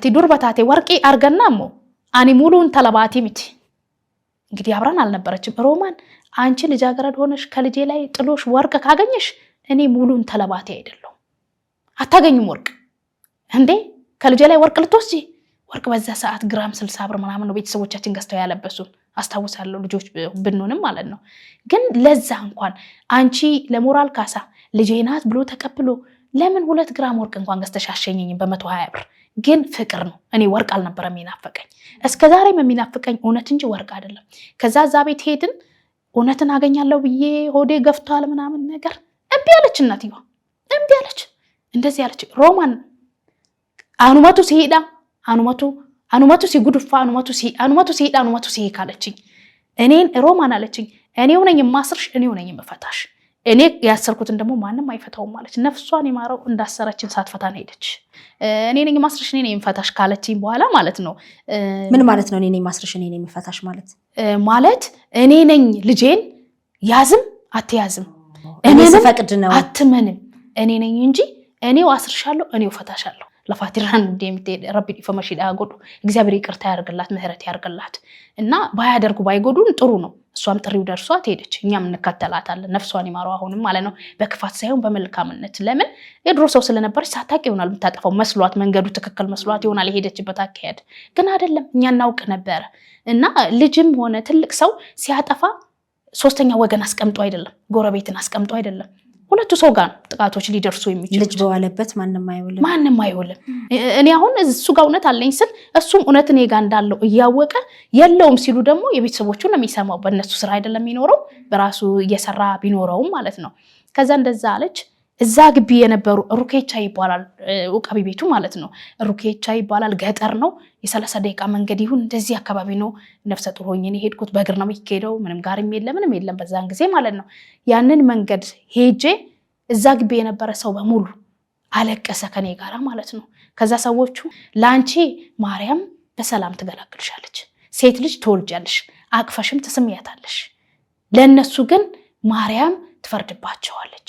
ዱርበታቴ ወርቂ አርገናሞ አኒ ሙሉን ተለባቲ ምት። እንግዲህ አብራን አልነበረችም። ሮማን አንቺ ልጃገረድ ሆነሽ ከልጄ ላይ ጥሎሽ ወርቅ ካገኘሽ እኔ ሙሉን ተለባቲ አይደለም። አታገኝም ወርቅ እንዴ ከልጄ ላይ ወርቅ ልትወስጂ? ወርቅ በዛ ሰዓት ግራም 60 ብር ምናምን ነው ቤተሰቦቻችን ገዝተው ያለበሱን አስታውሳለሁ። ልጆች ብንሆንም ማለት ነው። ግን ለዛ እንኳን አንቺ ለሞራል ካሳ ልጄ ናት ብሎ ተቀብሎ ለምን 2 ግራም ወርቅ እንኳን ገዝተሽ አሸኘኝ በ120 ብር? ግን ፍቅር ነው። እኔ ወርቅ አልነበረም የሚናፍቀኝ። እስከዛሬም የሚናፍቀኝ እውነት እንጂ ወርቅ አይደለም። ከዛ እዛ ቤት ሄድን። እውነትን አገኛለሁ ብዬ ሆዴ ገፍቷል ምናምን ነገር እምቢ አለች። እናትየዋ እምቢ አለች። እንደዚህ አለች ሮማን አኑመቱ ሲሄዳ አኑመቱ ሲጉድፋ አኑመቱ ሲሄድ ካለችኝ እኔን ሮማን አለችኝ እኔው ነኝ የማስርሽ፣ እኔው ነኝ የምፈታሽ። እኔ ያሰርኩትን ደግሞ ማንም አይፈታውም ማለች። ነፍሷን ይማረው እንዳሰረችን ሳትፈታ ነው ሄደች። እኔ ነኝ የማስርሽ፣ እኔ ነኝ የምፈታሽ ካለችኝ በኋላ ማለት ነው። ምን ማለት ነው? እኔ ነኝ የማስርሽ፣ እኔ ነኝ የምፈታሽ ማለት እኔ ነኝ ልጄን ያዝም አትያዝም እኔንም ፈቅድ ነው አትመንም እኔ ነኝ እንጂ እኔው አስርሻለሁ፣ እኔው ፈታሻለሁ። ለፋቲራን እንደምትሄድ ረቢ ፈመሽ ዳጎዱ እግዚአብሔር ይቅርታ ያርግላት፣ ምህረት ያርግላት እና ባያደርጉ ባይጎዱን ጥሩ ነው። እሷም ጥሪው ደርሷት ሄደች። እኛም እንከተላታለን። ነፍሷን ይማረው አሁንም ማለት ነው። በክፋት ሳይሆን በመልካምነት። ለምን የድሮ ሰው ስለነበረች ሳታውቅ ይሆናል የምታጠፋው መስሏት፣ መንገዱ ትክክል መስሏት ይሆናል የሄደችበት አካሄድ። ግን አይደለም፣ እኛ እናውቅ ነበረ። እና ልጅም ሆነ ትልቅ ሰው ሲያጠፋ 3ኛ ወገን አስቀምጦ አይደለም፣ ጎረቤትን አስቀምጦ አይደለም። ሁለቱ ሰው ጋር ጥቃቶች ሊደርሱ የሚችሉ። ልጅ በዋለበት ማንንም አይውልም። እኔ አሁን እሱ ጋር እውነት አለኝ ስል እሱም እውነት እኔ ጋር እንዳለው እያወቀ የለውም ሲሉ ደግሞ የቤተሰቦቹን ነው የሚሰማው። በእነሱ ስራ አይደለም የሚኖረው በራሱ እየሰራ ቢኖረውም ማለት ነው። ከዛ እንደዛ አለች። እዛ ግቢ የነበሩ ሩኬቻ ይባላል ውቃቢ ቤቱ ማለት ነው። ሩኬቻ ይባላል። ገጠር ነው። የ30 ደቂቃ መንገድ ይሁን እንደዚህ አካባቢ ነው። ነፍሰ ጡር ሆኜ ነው ሄድኩት። በእግር ነው የሚሄደው። ምንም ጋርም የለም ምንም የለም በዛን ጊዜ ማለት ነው። ያንን መንገድ ሄጄ እዛ ግቢ የነበረ ሰው በሙሉ አለቀሰ ከኔ ጋራ ማለት ነው። ከዛ ሰዎቹ ለአንቺ ማርያም በሰላም ትገላግልሻለች፣ ሴት ልጅ ትወልጃለሽ፣ አቅፈሽም ትስሚያታለሽ። ለእነሱ ግን ማርያም ትፈርድባቸዋለች።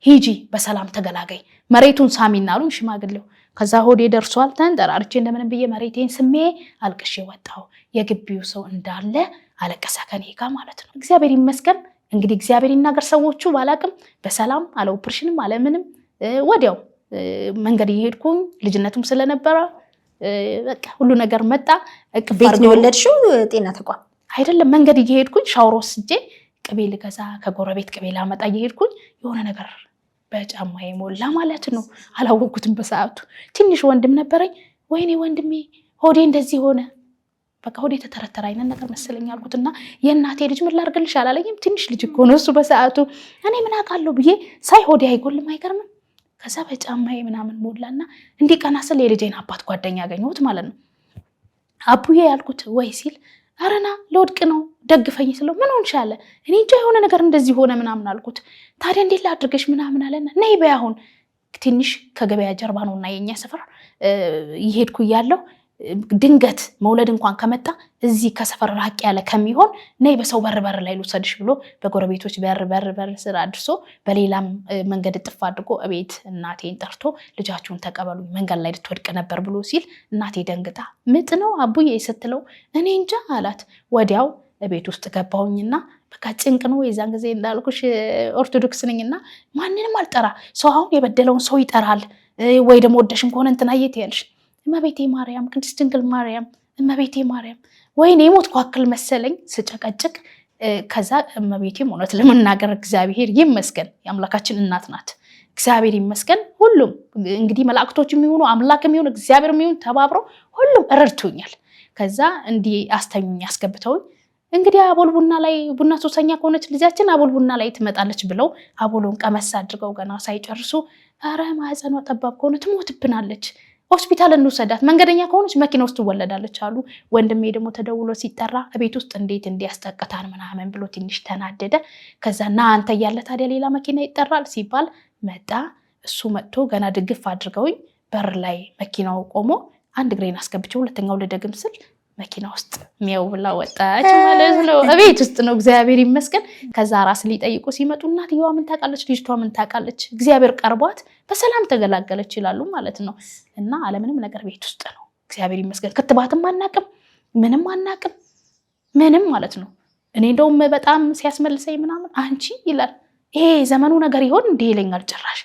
ሂጂ በሰላም ተገላገይ፣ መሬቱን ሳሚና አሉን ሽማግሌው። ከዛ ሆዴ ደርሷል። ተንጠራርቼ እንደምንም ብዬ መሬቴን ስሜ አልቅሼ ወጣሁ። የግቢው ሰው እንዳለ አለቀሰ ከኔ ጋር ማለት ነው። እግዚአብሔር ይመስገን። እንግዲህ እግዚአብሔር ይናገር። ሰዎቹ ባላቅም በሰላም አለ ኦፕሬሽንም አለ ምንም ወዲያው መንገድ እየሄድኩኝ ልጅነቱም ስለነበረ በቃ ሁሉ ነገር መጣ። ቤት ነው የወለድሽው? ጤና ተቋም አይደለም። መንገድ እየሄድኩኝ ሻወር ወስጄ ቅቤ ልገዛ ከጎረቤት ቅቤ ላመጣ እየሄድኩኝ የሆነ ነገር በጫማዬ ሞላ ማለት ነው። አላወኩትም በሰዓቱ። ትንሽ ወንድም ነበረኝ። ወይኔ ወንድሜ ሆዴ እንደዚህ ሆነ፣ በቃ ሆዴ ተተረተረ አይነት ነገር መሰለኝ አልኩትና የእናቴ ልጅ ምን ላድርግልሽ አላለኝም። ትንሽ ልጅ እኮ ነው እሱ በሰዓቱ። እኔ ምን አውቃለሁ ብዬ ሳይ ሆዴ አይጎልም አይገርምም። ከዛ በጫማዬ ምናምን ሞላና እንዲህ ቀና ስል የልጄን አባት ጓደኛ ያገኘሁት ማለት ነው። አቡዬ ያልኩት ወይ ሲል አረና ለወድቅ ነው ደግፈኝ ስለው ምን ሆንሽ አለ። እኔ እንጃ የሆነ ነገር እንደዚህ ሆነ ምናምን አልኩት። ታዲያ እንዴት ላድርገሽ ምናምን አለና ነይ በይ አሁን ትንሽ ከገበያ ጀርባ ነውና የኛ ሰፈር ይሄድኩ እያለሁ ድንገት መውለድ እንኳን ከመጣ እዚህ ከሰፈር ራቅ ያለ ከሚሆን ነይ በሰው በር ላይ ልውሰድሽ ብሎ በጎረቤቶች በር ስራ አድርሶ በሌላም መንገድ ጥፋ አድርጎ እቤት እናቴን ጠርቶ ልጃችሁን ተቀበሉኝ መንገድ ላይ ልትወድቅ ነበር ብሎ ሲል እናቴ ደንግጣ ምጥ ነው አቡዬ ስትለው እኔ እንጃ አላት። ወዲያው ቤት ውስጥ ገባሁኝና በቃ ጭንቅ ነው። የዛን ጊዜ እንዳልኩሽ ኦርቶዶክስ ነኝና ማንንም አልጠራ። ሰው አሁን የበደለውን ሰው ይጠራል ወይ ደግሞ ወደሽም ከሆነ እንትና የት ያልሽ እመቤቴ ማርያም ቅድስት ድንግል ማርያም እመቤቴ ማርያም ወይኔ ሞት ኳክል መሰለኝ ስጨቀጭቅ። ከዛ እመቤቴም እውነት ለመናገር እግዚአብሔር ይመስገን የአምላካችን እናት ናት። እግዚአብሔር ይመስገን ሁሉም እንግዲህ መላእክቶች የሚሆኑ አምላክ የሚሆኑ እግዚአብሔር የሚሆኑ ተባብረው ሁሉም ረድቶኛል። ከዛ እንዲህ አስተኙኝ አስገብተውኝ እንግዲህ አቦል ቡና ላይ ቡና ሱሰኛ ከሆነች ልጃችን አቦል ቡና ላይ ትመጣለች ብለው አቦሎን ቀመስ አድርገው ገና ሳይጨርሱ አረ ማህፀኗ ጠባብ ከሆነ ትሞትብናለች ሆስፒታል እንውሰዳት፣ መንገደኛ ከሆነች መኪና ውስጥ ትወለዳለች አሉ። ወንድሜ ደግሞ ተደውሎ ሲጠራ ቤት ውስጥ እንዴት እንዲያስጠቅታን ምናምን ብሎ ትንሽ ተናደደ። ከዛ ና አንተ እያለ ታዲያ ሌላ መኪና ይጠራል ሲባል መጣ። እሱ መጥቶ ገና ድግፍ አድርገውኝ በር ላይ መኪናው ቆሞ አንድ እግሬን አስገብቼ ሁለተኛው ልደግም ስል መኪና ውስጥ ሚያው ብላ ወጣች ማለት ነው። ቤት ውስጥ ነው እግዚአብሔር ይመስገን። ከዛ ራስ ሊጠይቁ ሲመጡ እናትየዋ ምን ታውቃለች፣ ልጅቷ ምን ታውቃለች፣ እግዚአብሔር ቀርቧት በሰላም ተገላገለች ይላሉ ማለት ነው። እና አለምንም ነገር ቤት ውስጥ ነው እግዚአብሔር ይመስገን። ክትባትም አናቅም ምንም አናቅም ምንም ማለት ነው። እኔ እንደውም በጣም ሲያስመልሰኝ ምናምን አንቺ ይላል ይሄ ዘመኑ ነገር ይሆን እንዲህ ይለኛል። ጭራሽ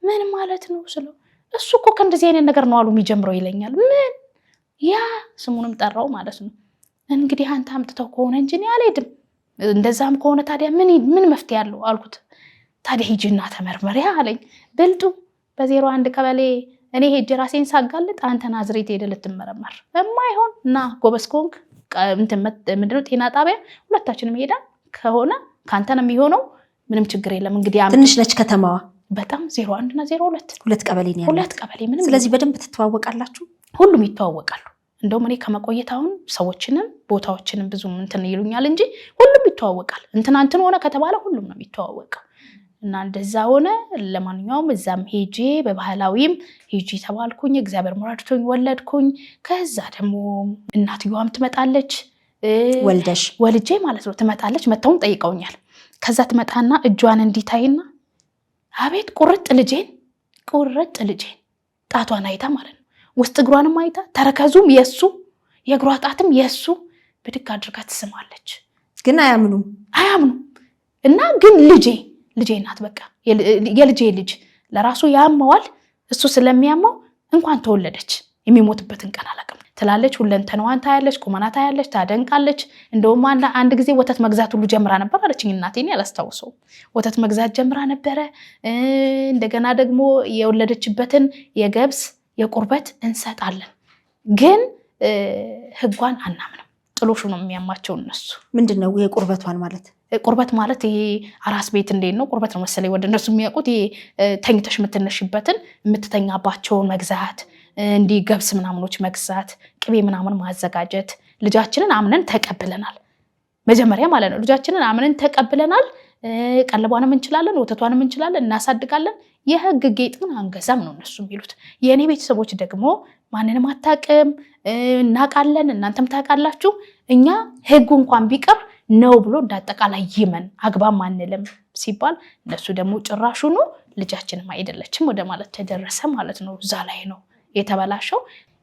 ምን ማለት ነው ስለው እሱ እኮ ከእንደዚህ አይነት ነገር ነው አሉ የሚጀምረው ይለኛል። ምን ያ ስሙንም ጠራው ማለት ነው። እንግዲህ አንተ አምጥተው ከሆነ እንጂ እኔ አልሄድም። እንደዛም ከሆነ ታዲያ ምን መፍትሄ ያለው አልኩት። ታዲያ ሂጂና ተመርመሪያ አለኝ። ብልጡ በ01 ቀበሌ እኔ ሄጄ ራሴን ሳጋልጥ አንተ ናዝሬት ሄደህ ልትመረመር የማይሆን እና ጎበዝ ከሆንክ ምንድነው ጤና ጣቢያ ሁለታችንም ሄዳን ከሆነ ከአንተ ነው የሚሆነው። ምንም ችግር የለም። እንግዲህ ትንሽ ነች ከተማዋ በጣም 01 እና 02 ሁለት ቀበሌ ነው ያለው። ሁለት ቀበሌ ምንም። ስለዚህ በደንብ ትተዋወቃላችሁ። ሁሉም ይተዋወቃሉ። እንደውም እኔ ከመቆየት አሁን ሰዎችንም ቦታዎችንም ብዙ እንትን ይሉኛል እንጂ ሁሉም ይተዋወቃል። እንትን ሆነ ከተባለ ሁሉም ነው የሚተዋወቀው። እና እንደዛ ሆነ። ለማንኛውም እዛም ሄጄ በባህላዊም ሄጄ ተባልኩኝ። እግዚአብሔር መራድቶኝ ወለድኩኝ። ከዛ ደግሞ እናትየዋም ትመጣለች ወልጄ ማለት ነው ትመጣለች። መተውን ጠይቀውኛል። ከዛ ትመጣና እጇን እንዲታይና አቤት ቁርጥ ልጄን ጣቷን አይታ ማለት ነው ውስጥ እግሯንም አይታ ተረከዙም የሱ የእግሯ ጣትም የሱ ብድግ አድርጋ ትስማለች። ግን አያምኑም እና ግን ልጄ ናት በቃ የልጄ ልጅ ለራሱ ያመዋል። እሱ ስለሚያመው እንኳን ተወለደች የሚሞትበትን ቀን አላውቅም ትላለች። ሁለንተናዋን ታያለች፣ ቁመና ታያለች፣ ታደንቃለች። እንደውም አንድ ጊዜ ወተት መግዛት ሁሉ ጀምራ ነበር አለችኝ እናቴን ያላስታውሰው። ወተት መግዛት ጀምራ ነበረ። እንደገና ደግሞ የወለደችበትን የገብስ የቁርበት እንሰጣለን፣ ግን ህጓን አናምንም። ጥሎሹ ነው የሚያማቸው እነሱ። ምንድነው የቁርበቷን ማለት? ቁርበት ማለት ይሄ አራስ ቤት እንዴት ነው ቁርበት ነው መሰለኝ ወደ እነሱ የሚያውቁት። ይሄ ተኝተሽ የምትነሽበትን የምትተኛባቸውን መግዛት፣ እንዲህ ገብስ ምናምኖች መግዛት፣ ቅቤ ምናምን ማዘጋጀት። ልጃችንን አምነን ተቀብለናል መጀመሪያ ማለት ነው። ልጃችንን አምነን ተቀብለናል። ቀለቧንም እንችላለን፣ ወተቷንም እንችላለን፣ እናሳድጋለን። የህግ ጌጥ ግን አንገዛም ነው እነሱ የሚሉት። የእኔ ቤተሰቦች ደግሞ ማንንም አታውቅም፣ እናውቃለን፣ እናንተም ታውቃላችሁ። እኛ ህጉ እንኳን ቢቀር ነው ብሎ እንዳጠቃላይ ይመን አግባም አንልም ሲባል እነሱ ደግሞ ጭራሹኑ ልጃችንም አይደለችም ወደ ማለት ተደረሰ ማለት ነው። እዛ ላይ ነው የተበላሸው።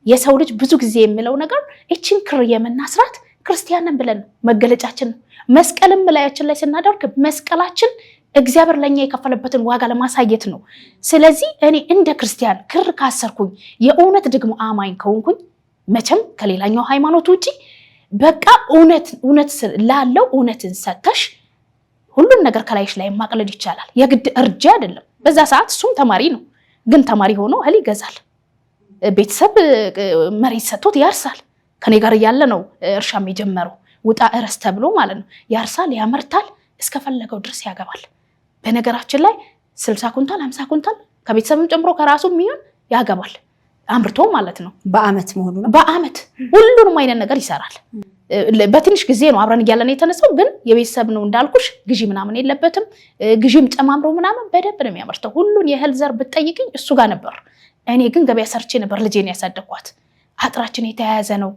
የሰው ልጅ ብዙ ጊዜ የሚለው ነገር እቺን ክር የምናስራት ክርስቲያንን ብለን መገለጫችን ነው። መስቀልም ላያችን ላይ ስናደርግ መስቀላችን እግዚአብሔር ለኛ የከፈለበትን ዋጋ ለማሳየት ነው። ስለዚህ እኔ እንደ ክርስቲያን ክር ካሰርኩኝ የእውነት ደግሞ አማኝ ከሆንኩኝ መቼም ከሌላኛው ሃይማኖት ውጪ በቃ እውነት ላለው እውነትን ሰተሽ ሁሉን ነገር ከላይሽ ላይ ማቅለል ይቻላል። የግድ እርጃ አይደለም። በዛ ሰዓት እሱም ተማሪ ነው፣ ግን ተማሪ ሆኖ እህል ይገዛል። ቤተሰብ መሬት ሰጥቶት ያርሳል። ከኔ ጋር እያለ ነው እርሻም የጀመረው። ውጣ እረስ ተብሎ ማለት ነው። ያርሳል፣ ያመርታል፣ እስከፈለገው ድረስ ያገባል። በነገራችን ላይ 60 ኩንታል 50 ኩንታል ከቤተሰብም ጨምሮ ከራሱ የሚሆን ያገባል አምርቶ ማለት ነው። በአመት መሆኑ ነው። በአመት ሁሉንም አይነት ነገር ይሰራል። በትንሽ ጊዜ ነው አብረን እያለን የተነሳው፣ ግን የቤተሰብ ነው እንዳልኩሽ። ግዢ ምናምን የለበትም። ግዢም ጨማምሮ ምናምን በደንብ ነው የሚያመርተው። ሁሉን የእህል ዘር ብትጠይቅኝ እሱ ጋር ነበር። እኔ ግን ገበያ ሰርቼ ነበር ልጄን ያሳደኳት። አጥራችን የተያያዘ ነው።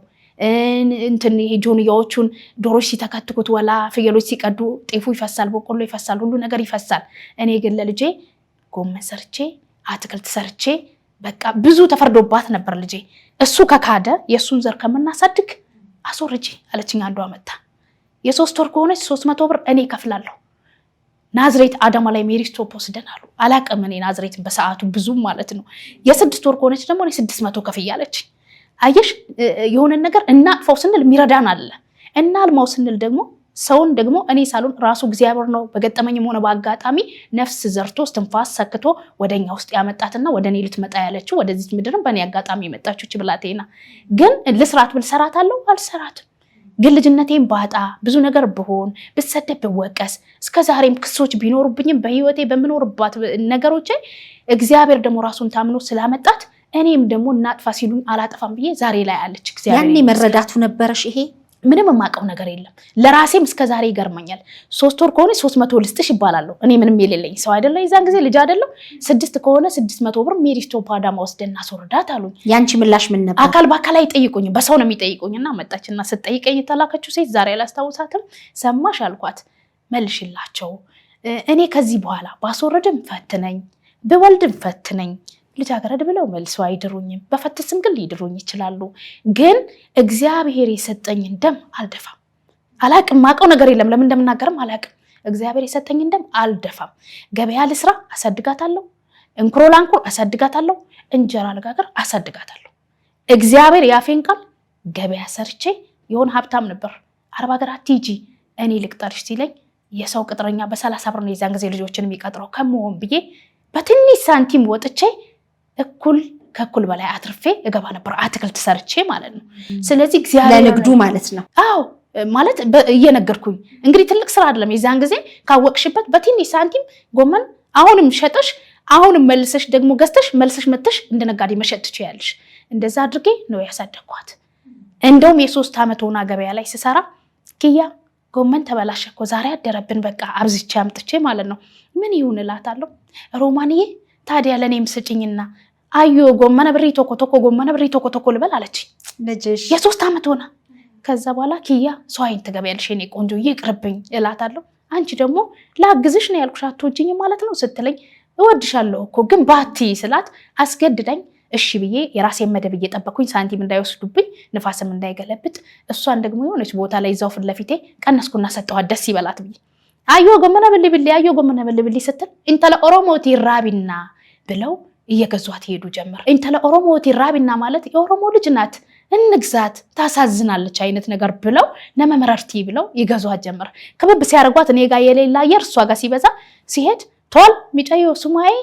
እንትን ይሄ ጆንያዎቹን ዶሮች ሲተከትኩት ወላ ፍየሎች ሲቀዱ ጤፉ ይፈሳል፣ በቆሎ ይፈሳል፣ ሁሉ ነገር ይፈሳል። እኔ ግን ለልጄ ጎመን ሰርቼ አትክልት ሰርቼ በቃ ብዙ ተፈርዶባት ነበር ልጄ። እሱ ከካደ የእሱን ዘር ከምናሳድግ አስወርጂ አለችኝ። አንዷ መጣ። የ3 ወር ከሆነች 300 ብር እኔ ከፍላለሁ። ናዝሬት አዳማ ላይ ሜሪ ስቶፕ ወስደን አሉ። አላቅም እኔ ናዝሬትን በሰዓቱ ብዙ ማለት ነው። የ6 ወር ከሆነች ደግሞ 600 ከፍያለች። አየሽ የሆነን ነገር እናጥፋው ስንል የሚረዳን አለ፣ እናልማው ስንል ደግሞ ሰውን ደግሞ እኔ ሳሉን ራሱ እግዚአብሔር ነው በገጠመኝም ሆነ በአጋጣሚ ነፍስ ዘርቶ እስትንፋስ ሰክቶ ወደኛ ውስጥ ያመጣትና ወደ እኔ ልትመጣ ያለችው ወደዚህ ምድርም በእኔ አጋጣሚ የመጣችው ብላቴና። ግን ልስራት ብል ሰራታለሁ አልሰራትም። ግን ልጅነቴን ባጣ ብዙ ነገር ብሆን ብሰደብ ብወቀስ እስከዛሬም ክሶች ቢኖሩብኝም በህይወቴ በምኖርባት ነገሮቼ እግዚአብሔር ደግሞ ራሱን ታምኖ ስላመጣት እኔም ደግሞ እናጥፋ ሲሉኝ አላጠፋም ብዬ ዛሬ ላይ አለች። እግዚአብሔር ያኔ መረዳቱ ነበረሽ? ይሄ ምንም የማውቀው ነገር የለም። ለራሴም እስከዛሬ ይገርመኛል። 3 ወር ከሆነ 300 ልስጥሽ ይባላለሁ። እኔ ምንም የሌለኝ ሰው አይደለ፣ የዛን ጊዜ ልጅ አይደለም። 6 ከሆነ 600 ብር ሜሪ ስቶፕ አዳማ ወስደና አስወርዳት አሉኝ። ያንቺ ምላሽ ምን ነበር? አካል በአካል አይጠይቁኝ፣ በሰው ነው የሚጠይቁኝና መጣችና ስትጠይቀኝ የተላከችው ሴት ዛሬ አላስታውሳትም። ሰማሽ አልኳት፣ መልሽላቸው። እኔ ከዚህ በኋላ ባስወርድም ፈትነኝ በወልድም ፈትነኝ ልጃገረድ ብለው መልሰው አይድሩኝም። በፈትስም ግን ሊድሩኝ ይችላሉ። ግን እግዚአብሔር የሰጠኝን ደም አልደፋም። አላቅም፣ ማቀው ነገር የለም። ለምን እንደምናገርም አላቅም። እግዚአብሔር የሰጠኝን ደም አልደፋም። ገበያ ልስራ አሳድጋታለሁ፣ እንክሮላንኩር አሳድጋታለሁ፣ እንጀራ ልጋገር አሳድጋታለሁ። እግዚአብሔር ያፌን ቃል ገበያ ሰርቼ የሆነ ሀብታም ነበር። 40 ሀገር አትሂጂ እኔ ልቅጠርሽ ሲለኝ የሰው ቅጥረኛ በ30 ብር ነው የዛን ጊዜ ልጆችን የሚቀጥረው ከመሆን ብዬ በትንሽ ሳንቲም ወጥቼ ከእኩል በላይ አትርፌ እገባ ነበር፣ አትክልት ሰርቼ ማለት ነው። ስለዚህ እግዚአብሔር ለንግዱ ማለት ነው። አዎ ማለት እየነገርኩኝ እንግዲህ ትልቅ ስራ አይደለም። የዛን ጊዜ ካወቅሽበት በትንሽ ሳንቲም ጎመን አሁንም ሸጠሽ አሁንም መልሰሽ ደግሞ ገዝተሽ መልሰሽ መተሽ እንደ ነጋዴ መሸጥ ትችያለሽ። እንደዛ አድርጌ ነው ያሳደግኳት። እንደውም የ3 ዓመት ሆና ገበያ ላይ ስሰራ ኪያ ጎመን ተበላሸ እኮ ዛሬ አደረብን፣ በቃ አብዝቼ አምጥቼ ማለት ነው። ምን ይሁን እላታለሁ። ሮማንዬ ታዲያ ለኔም ስጭኝና አዮ ጎመነ ብሪ ቶኮ ጎመነ ብሪ ቶኮ ልበል አለች። ልጅሽ የ3 ዓመት ሆና። ከዛ በኋላ ኪያ ሰው አይን ትገበያለሽ የኔ ቆንጆ ይቅርብኝ እላታለሁ። አንቺ ደግሞ ላግዝሽ ነው ያልኩሽ አትወጂኝ ማለት ነው ስትለኝ እወድሻለሁ እኮ ግን ባቲ ስላት አስገድዳኝ እሺ ብዬ የራሴን መደብ እየጠበኩኝ ሳንቲም እንዳይወስዱብኝ ንፋስም እንዳይገለብጥ እሷን ደግሞ የሆነች ቦታ ላይ እዛው ፊት ለፊቴ ቀነስኩና ሰጠኋት ደስ ይበላት ብዬ። አዮ ጎመነ ብልብል አዮ ጎመነ ብልብል ስትል እንተለ ኦሮሞቲ ራቢና ብለው እየገዟት ሄዱ ጀመር። እንተለ ኦሮሞቲ ራቢና ማለት የኦሮሞ ልጅ ናት እንግዛት ታሳዝናለች አይነት ነገር ብለው ነመመረርቲ ብለው ይገዟት ጀመር። ከበብ ሲያርጓት እኔ ጋር የሌላ አየር እሷ ጋር ሲበዛ ሲሄድ ቶል ሚጫዮ ሱማይ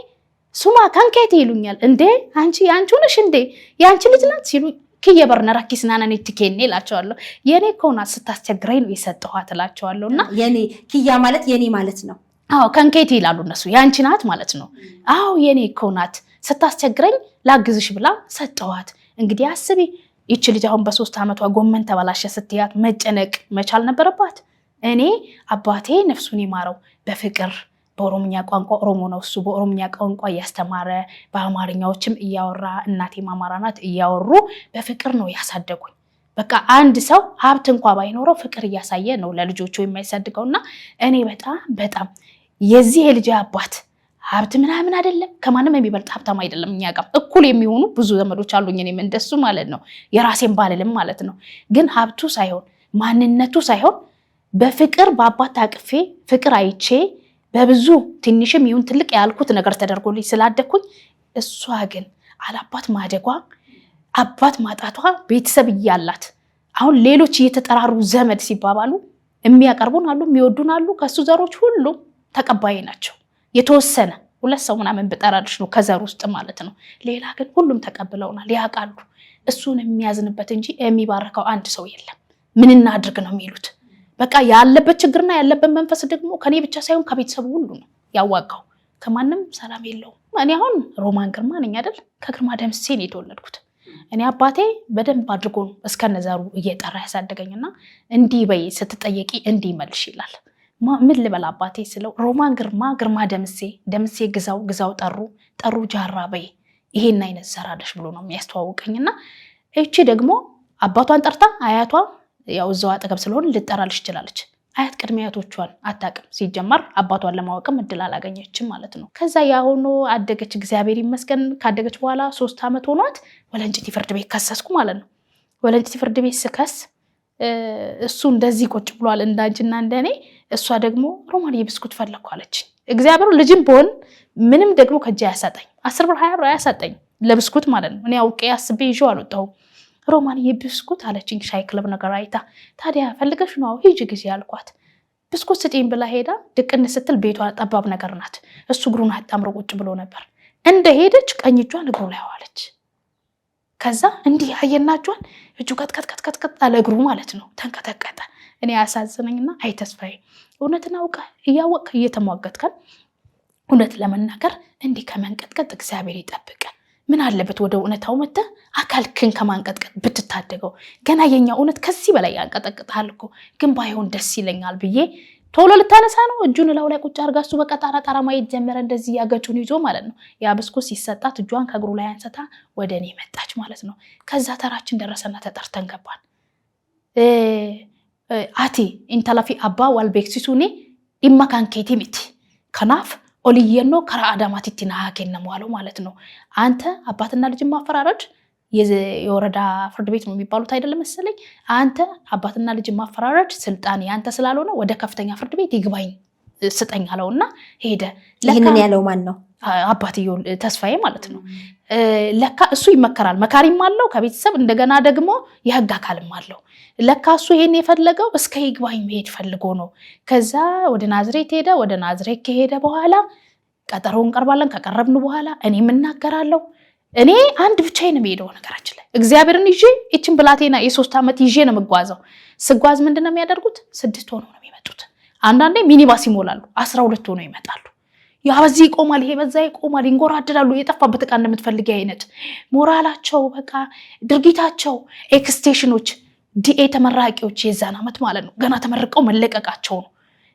ሱማ ካንከቲ ይሉኛል። እንዴ አንቺ ነሽ እንዴ ያንቺ ልጅ ናት ሲሉ ከየበርና ራኪስናና ነትከኔ እላቸዋለሁ። የኔ ኮና ስታስቸግረኝ ነው የሰጠኋት እላቸዋለሁና የኔ ኪያ ማለት የኔ ማለት ነው። አዎ ካንከቲ ይላሉ እነሱ ያንቺ ናት ማለት ነው። አዎ የኔ ኮናት ስታስቸግረኝ ላግዝሽ ብላ ሰጠኋት። እንግዲህ አስቢ ይቺ ልጅ አሁን በ3 ዓመቷ ጎመን ተበላሸ ስትያት መጨነቅ መቻል ነበረባት። እኔ አባቴ ነፍሱን ይማረው በፍቅር በኦሮምኛ ቋንቋ ኦሮሞ ነው እሱ በኦሮምኛ ቋንቋ እያስተማረ በአማርኛዎችም እያወራ እናቴ አማራ ናት እያወሩ በፍቅር ነው ያሳደጉኝ። በቃ አንድ ሰው ሀብት እንኳን ባይኖረው ፍቅር እያሳየ ነው ለልጆቹ የሚያሳድገውና እኔ በጣም የዚህ የልጅ አባት ሀብት ምናምን አይደለም ከማንም የሚበልጥ ሀብታም አይደለም። እኛ ጋር እኩል የሚሆኑ ብዙ ዘመዶች አሉኝ እኔም እንደሱ ማለት ነው የራሴን ባልልም ማለት ነው። ግን ሀብቱ ሳይሆን ማንነቱ ሳይሆን በፍቅር በአባት አቅፌ ፍቅር አይቼ በብዙ ትንሽም ይሁን ትልቅ ያልኩት ነገር ተደርጎልኝ ስላደኩኝ እሷ ግን አላባት ማደጓ አባት ማጣቷ ቤተሰብ እያላት አሁን ሌሎች እየተጠራሩ ዘመድ ሲባባሉ የሚያቀርቡን አሉ የሚወዱን አሉ ከሱ ዘሮች ሁሉ ተቀባይ ናቸው። የተወሰነ 2 ሰው ምናምን ብጠራልሽ ነው ከዘር ውስጥ ማለት ነው። ሌላ ግን ሁሉም ተቀብለውናል ያውቃሉ። እሱን የሚያዝንበት እንጂ የሚባረከው አንድ ሰው የለም። ምን እናድርግ ነው የሚሉት። በቃ ያለበት ችግርና ያለበት መንፈስ ደግሞ ከኔ ብቻ ሳይሆን ከቤተሰቡ ሁሉ ነው ያዋጋው። ከማንም ሰላም የለውም። እኔ አሁን ሮማን ግርማ ነኝ አይደል? ከግርማ ደምሴ ነው የተወለድኩት። እኔ አባቴ በደንብ አድርጎ እስከነዘሩ እየጠራ ያሳደገኝና እንዲህ በይ ስትጠየቂ እንዲህ መልሽ ይላል። ምን ልበል አባቴ ስለው ሮማን ግርማ ደምሴ ግዛው ጠሩ ጃራ በይ ይሄን አይነት ዘራለሽ ብሎ ነው የሚያስተዋውቀኝና እቺ ደግሞ አባቷን ጠርታ አያቷ ያው እዛው አጠገብ ስለሆነ ልጠራልሽ ይችላልች። አያት ቅድሚያቶቿን አታውቅም። ሲጀመር አባቷን ለማወቅም እድል አላገኘችም ማለት ነው። ከዛ ያሆኖ አደገች እግዚአብሔር ይመስገን። ካደገች በኋላ 3 ዓመት ሆኗት ወለንጭቲ ፍርድ ቤት ከሰስኩ ማለት ነው። ወለንጭቲ ፍርድ ቤት ስከስ እሱ እንደዚህ ቁጭ ብሏል እንዳንቺና እንደኔ። እሷ ደግሞ ሮማን የብስኩት ፈለኩ አለች። እግዚአብሔር ልጅም ቦን ምንም ደግሞ ከጃ ያሳጣኝ 10 ብር 20 ብር ያሳጣኝ ለብስኩት ማለት ነው። እኔ አውቄ አስቤ ይዤው አልወጣሁም። ሮማን የብስኩት አለችኝ ሻይ ክለብ ነገር አይታ። ታዲያ ፈልገሽ ነው ሂጂ ጊዜ ያልኳት። ብስኩት ስጪኝ ብላ ሄዳ ድቅን ስትል ቤቷ ጠባብ ነገር ናት። እሱ እግሩን አጣምሮ ቁጭ ብሎ ነበር። እንደ ሄደች ቀኝ እጇን እግሩ ላይ ዋለች። ከዛ እንዲህ አየናጇን እጁ ቀጥቀጥቀጥቀጥ አለ እግሩ ማለት ነው። ተንቀጠቀጠ። እኔ ያሳዝነኝና አይ ተስፋዬ እውነትን አውቀ እያወቅ እየተሟገትከን እውነት ለመናገር እንዲህ ከመንቀጥቀጥ እግዚአብሔር ይጠብቀ። ምን አለበት ወደ እውነታው መተ አካልክን ከማንቀጥቀጥ ብትታደገው። ገና የኛ እውነት ከዚህ በላይ ያንቀጠቅጣል እኮ። ግን ባይሆን ደስ ይለኛል ብዬ ቶሎ ልታነሳ ነው እጁን ላው ላይ ቁጭ አርጋ እሱ በቃ ጣራ ማየት ጀመረ። እንደዚህ ያገጩን ይዞ ማለት ነው። ያ ብስኩት ሲሰጣት እጇን ከእግሩ ላይ አንስታ ወደ እኔ መጣች ማለት ነው። ከዛ ተራችን ደረሰና ተጠርተን ገባን። አቲ ኢንተላፊ አባ ዋልቤክሲሱኒ ኢማካንኬቲ ሚቲ ከናፍ ኦልየኖ ከራ አዳማቲቲና ሀኬነሙ አለው ማለት ነው። አንተ አባትና ልጅ ማፈራረድ የወረዳ ፍርድ ቤት ነው የሚባሉት አይደለም መሰለኝ። አንተ አባትና ልጅ ማፈራረድ ስልጣን ያንተ ስላልሆነ ወደ ከፍተኛ ፍርድ ቤት ይግባኝ ስጠኝ አለውና ሄደ። ይሄንን ያለው ማን ነው? አባትየው ተስፋዬ ማለት ነው። ለካ እሱ ይመከራል፣ መካሪም አለው ከቤተሰብ እንደገና ደግሞ የህግ አካልም አለው። ለካ እሱ ይሄን የፈለገው እስከ ይግባኝ መሄድ ፈልጎ ነው። ከዛ ወደ ናዝሬት ሄደ። ወደ ናዝሬት ከሄደ በኋላ ቀጠሮን ቀርባለን። ከቀረብን በኋላ እኔም እናገራለሁ። እኔ አንድ ብቻዬን ነው የምሄደው። ነገራችን ላይ እግዚአብሔርን ይዤ እቺን ብላቴና የ3 ዓመት ይዤ ነው የምጓዘው። ስጓዝ ምንድነው የሚያደርጉት? 6 ሆነው ነው የሚመጡት። አንዳንዴ ሚኒባስ ይሞላሉ፣ 12 ሆነው ይመጣሉ። ያ በዚህ ይቆማል፣ ይሄ በዛ ይቆማል፣ ይንጎራደዳሉ። የጠፋበት ዕቃ እንደምትፈልጊ አይነት ሞራላቸው በቃ ድርጊታቸው። ኤክስቴሽኖች ዲኤ ተመራቂዎች የዛን ዓመት ማለት ነው ገና ተመርቀው መለቀቃቸው ነው።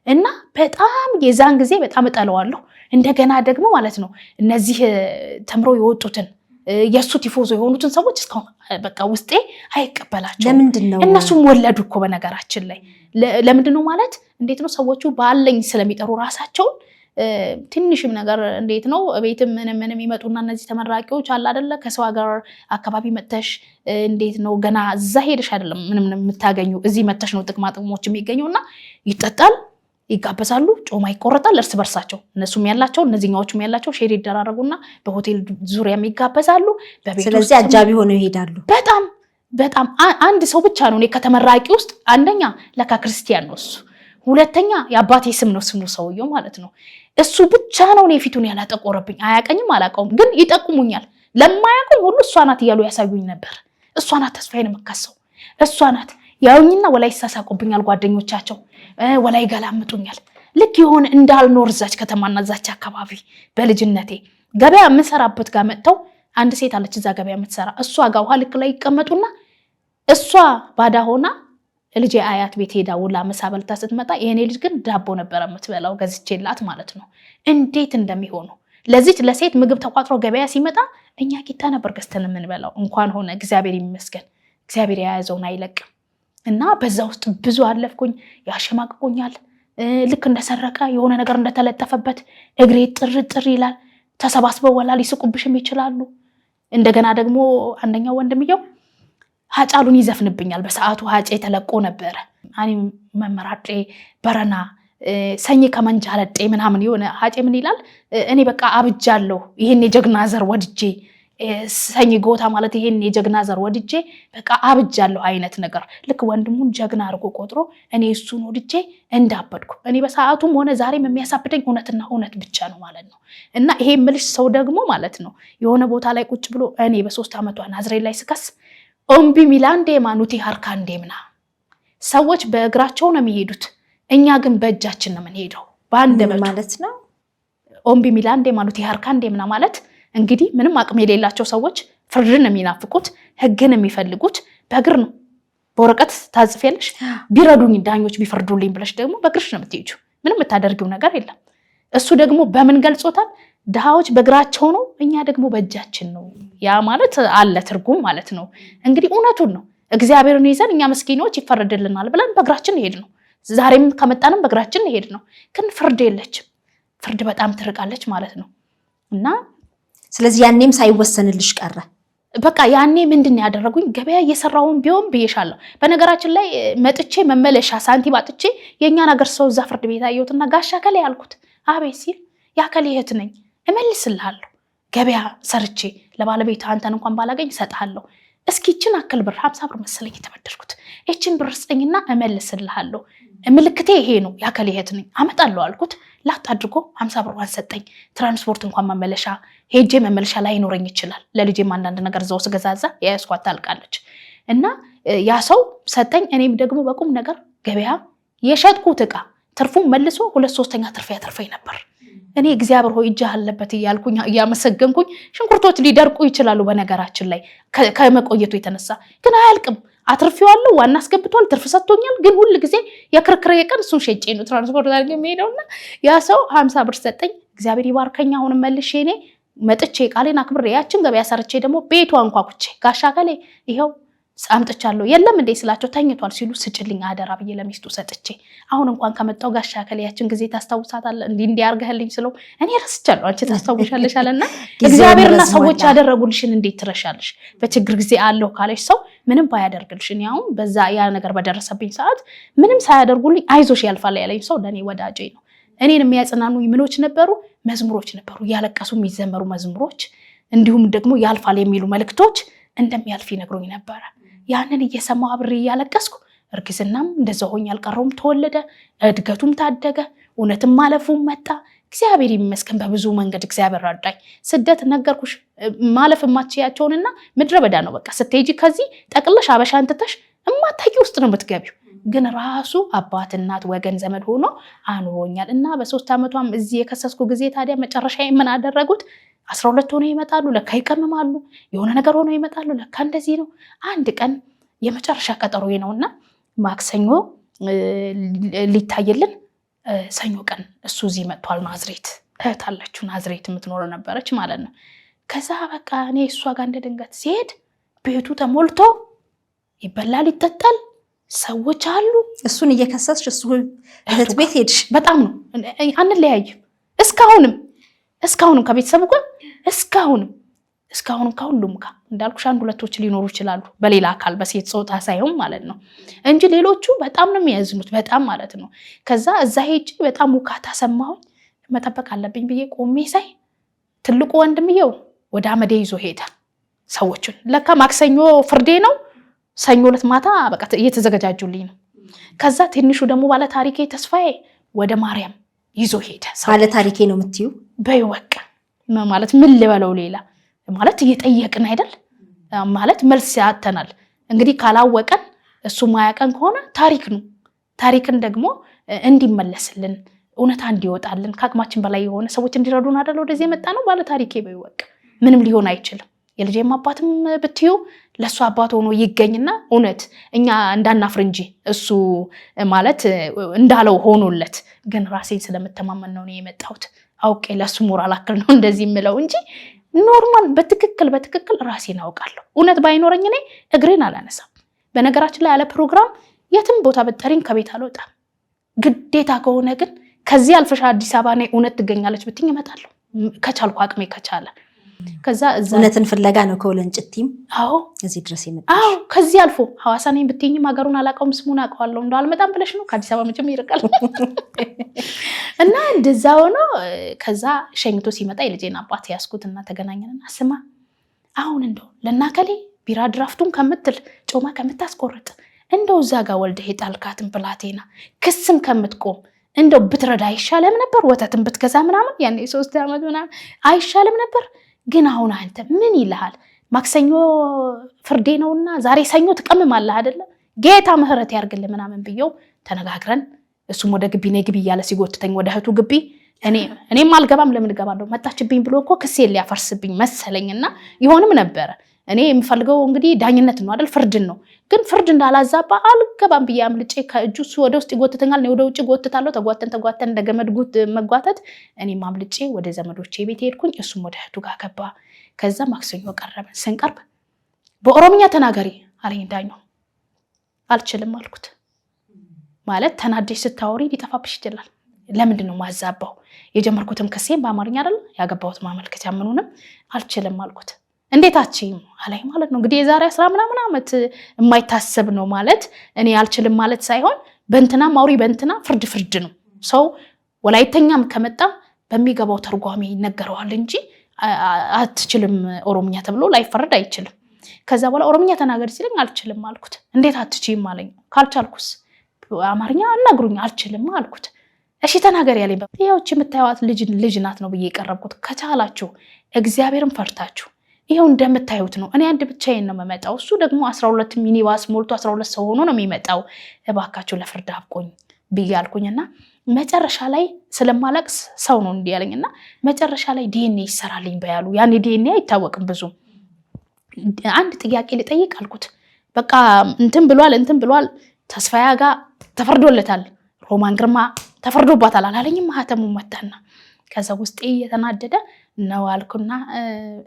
እና በጣም የዛን ጊዜ በጣም እጠለዋለሁ። እንደገና ደግሞ ማለት ነው እነዚህ ተምሮ የወጡትን የሱ ቲፎዞ የሆኑትን ሰዎች እስካሁን በቃ ውስጤ አይቀበላቸው። ለምንድነው? እነሱም ወለዱ እኮ በነገራችን ላይ። ለምንድነው ማለት እንዴት ነው ሰዎቹ ባለኝ ስለሚጠሩ ራሳቸውን ትንሽም ነገር እንዴት ነው ቤትም ምንም ይመጡና እነዚህ ተመራቂዎች አለ አይደለ ከሰው ሀገር አካባቢ መተሽ እንዴት ነው ገና እዛ ሄደሽ አይደለም ምንም የምታገኙ እዚህ መተሽ ነው ጥቅማ ጥቅሞች የሚገኙና ይጠጣል፣ ይጋበዛሉ፣ ጮማ ይቆረጣል እርስ በርሳቸው እነሱም ያላቸው እነዚህኛዎቹም ያላቸው ሼር ይደራረጉና በሆቴል ዙሪያም ይጋበዛሉ። ስለዚህ አጃቢ ሆነው ይሄዳሉ። በጣም አንድ ሰው ብቻ ነው እኔ ከተመራቂ ውስጥ አንደኛ ለካ ክርስቲያን ነው እሱ፣ ሁለተኛ የአባቴ ስም ነው ስሙ ሰውየው ማለት ነው። እሱ ብቻ ነው እኔ ፊቱን ያላጠቆረብኝ። አያቀኝም አላቀውም፣ ግን ይጠቁሙኛል። ለማያውቁኝ ሁሉ እሷ ናት እያሉ ያሳዩኝ ነበር። እሷ ናት ተስፋዬን የምከሰው እሷ ናት ያውኝና ወላይ ይሳሳቁብኛል ጓደኞቻቸው፣ ወላይ ይገላምጡኛል። ልክ የሆነ እንዳልኖር እዛች ከተማና እዛች አካባቢ በልጅነቴ ገበያ የምሰራበት ጋር መጥተው አንድ ሴት አለች እዛ ገበያ የምትሰራ እሷ ጋር ውሃ ልክ ላይ ይቀመጡና እሷ ባዳ ሆና ልጄ አያት ቤት ሄዳ ውላ ምሳ በልታ ስትመጣ የኔ ልጅ ግን ዳቦ ነበር የምትበላው ገዝቼላት ማለት ነው። እንዴት እንደሚሆኑ ለዚች ለሴት ምግብ ተቋጥሮ ገበያ ሲመጣ እኛ ቂጣ ነበር ገዝተን የምንበላው። እንኳን ሆነ እግዚአብሔር ይመስገን፣ እግዚአብሔር የያዘውን አይለቅም። እና በዛ ውስጥ ብዙ አለፍኩኝ። ያሸማቅቁኛል። ልክ እንደሰረቀ የሆነ ነገር እንደተለጠፈበት እግሬ ጥርጥር ይላል። ተሰባስበው ወላ ሊስቁብሽም ይችላሉ። እንደገና ደግሞ አንደኛው ወንድምየው ሀጫሉን ይዘፍንብኛል። በሰዓቱ ሀጬ ተለቆ ነበረ። አኒ መመራጬ በረና ሰኝ ከመንጃለጤ ምናምን የሆነ ሀጬ ምን ይላል? እኔ በቃ አብጃለሁ ይሄን የጀግና ዘር ወድጄ ሰኝ ጎታ ማለት ይሄን የጀግና ዘር ወድጄ በቃ አብጃለሁ አይነት ነገር። ልክ ወንድሙን ጀግና አድርጎ ቆጥሮ እኔ እሱን ወድጄ እንዳበድኩ እኔ በሰዓቱም ሆነ ዛሬም የሚያሳብደኝ እውነትና እውነት ብቻ ነው ማለት ነው። እና ይሄ ምልሽ ሰው ደግሞ ማለት ነው የሆነ ቦታ ላይ ቁጭ ብሎ እኔ በ3 ዓመቷ ናዝሬት ላይ ስከስ ኦምቢ ሚላንዴ ማኑቲ ሃርካንዴ ምና ሰዎች በእግራቸው ነው የሚሄዱት፣ እኛ ግን በእጃችን ነው የምንሄደው። በአንድ ማለት ነው ኦምቢ ሚላንዴ ማኑቲ ሃርካንዴ ምና ማለት እንግዲህ ምንም አቅም የሌላቸው ሰዎች ፍርድን የሚናፍቁት ህግን የሚፈልጉት በእግር ነው። በወረቀት ታጽፊያለሽ ቢረዱኝ ዳኞች ቢፈርዱልኝ ብለሽ ደግሞ በእግርሽ ነው የምትሄጂው። ምንም የምታደርጊው ነገር የለም። እሱ ደግሞ በምን ገልጾታል? ድሃዎች በእግራቸው ነው፣ እኛ ደግሞ በእጃችን ነው። ያ ማለት አለ ትርጉም ማለት ነው። እንግዲህ እውነቱን ነው። እግዚአብሔርን ይዘን እኛ መስኪኖች ይፈረድልናል ብለን በእግራችን ሄድ ነው። ዛሬም ከመጣንም በእግራችን ሄድ ነው። ግን ፍርድ የለችም። ፍርድ በጣም ትርቃለች ማለት ነው። እና ስለዚህ ያኔም ሳይወሰንልሽ ቀረ። በቃ ያኔ ምንድን ያደረጉኝ ገበያ እየሰራውን ቢሆን ብዬሻለሁ። በነገራችን ላይ መጥቼ መመለሻ ሳንቲም አጥቼ የእኛን ሀገር ሰው እዛ ፍርድ ቤት አየሁትና ጋሻ ከላይ ያልኩት አቤት ሲል ያከሌ እህት ነኝ እመልስልሃለሁ፣ ገበያ ሰርቼ ለባለቤት አንተን እንኳን ባላገኝ እሰጥሃለሁ፣ እስኪ ይችን አክል ብር 50 ብር መሰለኝ የተበደርኩት ይችን ብር ስጠኝና እመልስልሃለሁ፣ ምልክቴ ይሄ ነው፣ ያከሌ እህት ነኝ አመጣለሁ አልኩት። ላጥ አድርጎ 50 ብር ሰጠኝ። ትራንስፖርት እንኳን መመለሻ ሄጄ መመለሻ ላይ ይኖረኝ ይችላል። ለልጄም አንዳንድ ነገር ዘው ስገዛዛ ያስኳት ታልቃለች እና ያ ሰው ሰጠኝ። እኔም ደግሞ በቁም ነገር ገበያ የሸጥኩት ዕቃ ትርፉን መልሶ 2/3 ትርፍ ያተርፈኝ ነበር። እኔ እግዚአብሔር ሆይ እጅህ አለበት እያልኩኝ እያመሰገንኩኝ ሽንኩርቶች ሊደርቁ ይችላሉ በነገራችን ላይ ከመቆየቱ የተነሳ ግን አያልቅም። አትርፊዋለሁ፣ ዋና አስገብቷል፣ ትርፍ ሰጥቶኛል። ግን ሁሉ ጊዜ የክርክር የቀን እሱን ሸጬ ነው ትራንስፖርት አድርጌ የሚሄደውና ያ ሰው 50 ብር ሰጠኝ። እግዚአብሔር ይባርከኛ። አሁንም መልሼ እኔ መጥቼ ቃሌን አክብሬ ያችን ገበያ ሰርቼ ደግሞ ቤቷ አንኳኩቼ ጋሻ ከሌ ይሄው አምጥቻለሁ። የለም እንዴ ስላቸው ተኝቷል ሲሉ ስጭልኝ አደራ ብዬ ለሚስቱ ሰጥቼ አሁን እንኳን ከመጣው ጋሻ ከሌ ያችን ጊዜ ታስታውሳታለህ እንዲህ ያርገህልኝ ስለው እኔ ረስቻለሁ አንቺ ታስታውሻለሽ አለና እግዚአብሔርና ሰዎች ያደረጉልሽን እንዴት ትረሻለሽ? በችግር ጊዜ አለው ካለሽ ሰው ምንም ባያደርግልሽ እኔ አሁን በዛ ያ ነገር በደረሰብኝ ሰዓት ምንም ሳያደርጉልኝ አይዞሽ ያልፋል ያለኝ ሰው ለኔ ወዳጄ ነው። እኔን የሚያጽናኑኝ ምኖች ነበሩ? መዝሙሮች ነበሩ፣ ያለቀሱ የሚዘመሩ መዝሙሮች፣ እንዲሁም ደግሞ ያልፋል የሚሉ መልእክቶች እንደሚያልፍ ይነግሩኝ ነበረ። ያንን እየሰማሁ አብሬ እያለቀስኩ እርግዝናም እንደዛው ሆኜ አልቀረውም፣ ተወለደ፣ እድገቱም ታደገ፣ እውነትም ማለፉም መጣ። እግዚአብሔር ይመስገን በብዙ መንገድ እግዚአብሔር ረዳኝ። ስደት ነገርኩሽ ማለፍ የማትችያቸውንና ምድረ በዳ ነው። በቃ ስትሄጂ ከዚህ ጠቅለሽ አበሻን ትተሽ እማታቂ ውስጥ ነው የምትገቢው። ግን ራሱ አባት እናት ወገን ዘመድ ሆኖ አኑሮኛል። እና በ3 ዓመቷም እዚህ የከሰስኩ ጊዜ ታዲያ መጨረሻ ምን አደረጉት? 12 ሆነው ይመጣሉ፣ ለካ ይቀምማሉ፣ የሆነ ነገር ሆነው ይመጣሉ፣ ለካ እንደዚህ ነው። አንድ ቀን የመጨረሻ ቀጠሮዬ ነውና ማክሰኞ ሊታየልን ሰኞ ቀን እሱ እዚህ መጥቷል። ናዝሬት እህት አለችው፣ ናዝሬት የምትኖር ነበረች ማለት ነው። ከዛ በቃ እኔ እሷ ጋር እንደ ድንገት ሲሄድ ቤቱ ተሞልቶ ይበላል ይጠጣል፣ ሰዎች አሉ። እሱን እየከሰስሽ እሱ እህት ቤት ሄድሽ። በጣም ነው አንለያይም። እስካሁንም ከቤተሰቡ ጋር እስካሁንም እስካሁን ከሁሉም ጋር እንዳልኩሽ አንድ ሁለቶች ሊኖሩ ይችላሉ በሌላ አካል በሴት ጾታ ሳይሆን ማለት ነው እንጂ ሌሎቹ በጣም ነው የሚያዝኑት በጣም ማለት ነው። ከዛ እዛ ሄጄ በጣም ውካታ ሰማሁኝ። መጠበቅ አለብኝ ብዬ ቆሜ ሳይ ትልቁ ወንድምየው ወደ አመዴ ይዞ ሄደ ሰዎችን። ለካ ማክሰኞ ፍርዴ ነው፣ ሰኞ ዕለት ማታ በቃ እየተዘጋጃጁልኝ ነው። ከዛ ትንሹ ደግሞ ባለ ታሪኬ ተስፋዬ ወደ ማርያም ይዞ ሄደ። ባለ ታሪኬ ነው የምትዩ በይወቅ ማለት ምን ልበለው ሌላ ማለት እየጠየቅን አይደል ማለት መልስ ያተናል። እንግዲህ ካላወቀን እሱ ማያቀን ከሆነ ታሪክ ነው። ታሪክን ደግሞ እንዲመለስልን እውነታ እንዲወጣልን ከአቅማችን በላይ የሆነ ሰዎች እንዲረዱን አይደል ወደዚህ የመጣ ነው። ባለ ታሪኬ በይወቅ ምንም ሊሆን አይችልም። የልጄም አባትም ብትዩ ለሱ አባት ሆኖ ይገኝና እውነት እኛ እንዳናፍር እንጂ እሱ ማለት እንዳለው ሆኖለት ግን ራሴን ስለምተማመን ነው የመጣሁት። አውቄ ለሱ ሞራል አክል ነው እንደዚህ የምለው እንጂ ኖርማል በትክክል ራሴን አውቃለሁ። እውነት ባይኖረኝ እኔ እግሬን አላነሳም። በነገራችን ላይ ያለ ፕሮግራም የትም ቦታ በጠሪኝ ከቤት አልወጣም። ግዴታ ከሆነ ግን ከዚህ አልፈሻ አዲስ አበባ ነይ እውነት ትገኛለች ብትኝ እመጣለሁ ከቻልኩ አቅሜ ከቻለ። ከዛ እውነትን ፍለጋ ነው ከወለንጭቲም እዚህ ድረስ የመጣሽ? አዎ ከዚህ አልፎ ሐዋሳ ነኝ ብትይኝም ሀገሩን አላውቀውም ስሙን አውቀዋለሁ። እንደው አልመጣም ብለሽ ነው ከአዲስ አበባ መቼም ይርቃል። እና እንደዛ ሆኖ ከዛ ሸኝቶ ሲመጣ የልጄን አባት ያስኩትና ተገናኘንና ስማ አሁን እንደው ለናከሌ ቢራ ድራፍቱን ከምትል ጮማ ከምታስቆርጥ እንደው እዛ ጋር ወልደህ የጣልካትን ብላቴና ክስም ከምትቆም እንደው ብትረዳ አይሻለም ነበር? ወተትን ብትገዛ ምናምን ያኔ 3 ዓመት ምናምን አይሻለም ነበር? ግን አሁን አንተ ምን ይልሃል? ማክሰኞ ፍርዴ ነውና ዛሬ ሰኞ ትቀምማለህ አይደለ? ጌታ ምህረት ያርግልህ ምናምን ብየው ተነጋግረን እሱም ወደ ግቢ ነይ ግቢ እያለ ሲጎትተኝ ወደ እህቱ ግቢ እኔም አልገባም ለምን እገባለሁ መጣችብኝ ብሎ እኮ ክሴን ሊያፈርስብኝ መሰለኝና ይሆንም ነበረ። እኔ የምፈልገው እንግዲህ ዳኝነት ነው አይደል? ፍርድን ነው። ግን ፍርድ እንዳላዛባ አልገባም ብዬ አምልጬ ከእጁ እሱ ወደ ውስጥ ይጎትተኛል፣ እኔ ወደ ውጭ ጎትታለሁ። ተጓተን እንደ ገመድ መጓተት እኔም አምልጬ ወደ ዘመዶቼ ቤት ሄድኩኝ። እሱም ወደ እህቱ ጋር ገባ። ከዛ ማክሰኞ ቀረበን። ስንቀርብ በኦሮምኛ ተናገሪ አለኝ ዳኛው። አልችልም አልኩት። ማለት ተናደሽ ስታወሪ ሊጠፋብሽ ይችላል። ለምንድን ነው ማዛባው? የጀመርኩትም ክሴን በአማርኛ አይደል ያገባሁት ማመልከቻ ምኑንም አልችልም አልኩት። እንዴት አትችይም አለኝ ማለት ነው። እንግዲህ የዛሬ 10 ምናምን ዓመት የማይታሰብ ነው ማለት እኔ አልችልም ማለት ሳይሆን በእንትና ማውሪ በእንትና ፍርድ ነው። ሰው ወላይተኛም ከመጣ በሚገባው ተርጓሚ ይነገረዋል እንጂ አትችልም ኦሮምኛ ተብሎ ላይፈረድ አይችልም። ከዛ በኋላ ኦሮምኛ ተናገር ሲለኝ አልችልም አልኩት። እንዴት አትችይም አለኝ። ካልቻልኩስ አማርኛ አናግሩኝ አልችልም አልኩት። እሺ ተናገር ያለኝ ይሄውች የምታዩት ልጅ ናት ነው ብዬ የቀረብኩት። ከቻላችሁ እግዚአብሔርን ፈርታችሁ ይሄው እንደምታዩት ነው። እኔ አንድ ብቻዬን ነው የምመጣው፣ እሱ ደግሞ 12 ሚኒባስ ሞልቶ 12 ሰው ሆኖ ነው የሚመጣው። እባካችሁ ለፍርድ አብቆኝ ብያልኩኝና መጨረሻ ላይ ስለማለቅስ ሰው ነው እንዲህ ያለኝና መጨረሻ ላይ ዲኤንኤ ይሰራልኝ በያሉ። ያኔ ዲኤንኤ አይታወቅም ብዙ። አንድ ጥያቄ ልጠይቅ አልኩት። በቃ እንትን ብሏል ተስፋያ ጋር ተፈርዶለታል፣ ሮማን ግርማ ተፈርዶባታል አላለኝም። ማህተሙ መጣና ከዛ ውስጤ እየተናደደ ነው አልኩና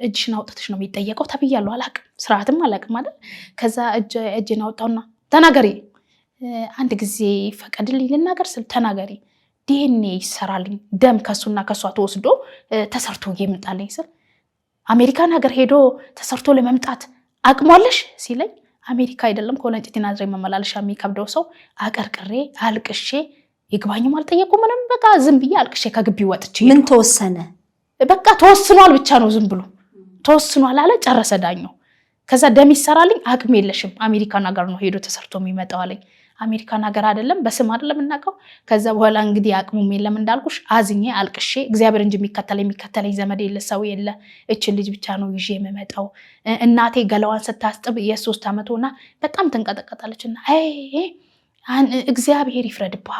እጅሽን አውጥተሽ ነው የሚጠየቀው ተብያለሁ። አላቅም ስርዓትም አላቅም አይደል? ከዛ እጅን አውጣውና ተናገሪ፣ አንድ ጊዜ ፈቀድልኝ ልናገር ስል ተናገሪ፣ ዲኤንኤ ይሰራልኝ ደም ከሱና ከሷ ተወስዶ ተሰርቶ ይመጣልኝ ስል አሜሪካን ሀገር ሄዶ ተሰርቶ ለመምጣት አቅሟለሽ ሲለኝ አሜሪካ አይደለም ከወለንጭቲ ናዝሬት መመላለሻ የሚከብደው ሰው አቀርቅሬ አልቅሼ ይግባኝም አልጠየቁ ምንም በቃ ዝም ብዬ አልቅሼ ከግቢ ወጥቼ ምን ተወሰነ? በቃ ተወስኗል ብቻ ነው ዝም ብሎ ተወስኗል አለ። ጨረሰ ዳኛው። ከዛ ደም ይሰራልኝ አቅም የለሽም አሜሪካን ሀገር ነው ሄዶ ተሰርቶ የሚመጣው አለኝ። አሜሪካን ሀገር አይደለም በስም አይደለም እናቀው። ከዛ በኋላ እንግዲህ አቅሙም የለም እንዳልኩሽ አዝኜ አልቅሼ እግዚአብሔር እንጂ የሚከተለኝ ዘመድ የለ ሰው የለ፣ እችን ልጅ ብቻ ነው ይዤ የምመጣው። እናቴ ገላዋን ስታስጥብ የ3 ዓመት ሆና በጣም ተንቀጠቀጣለችና እግዚአብሔር ይፍረድብህ፣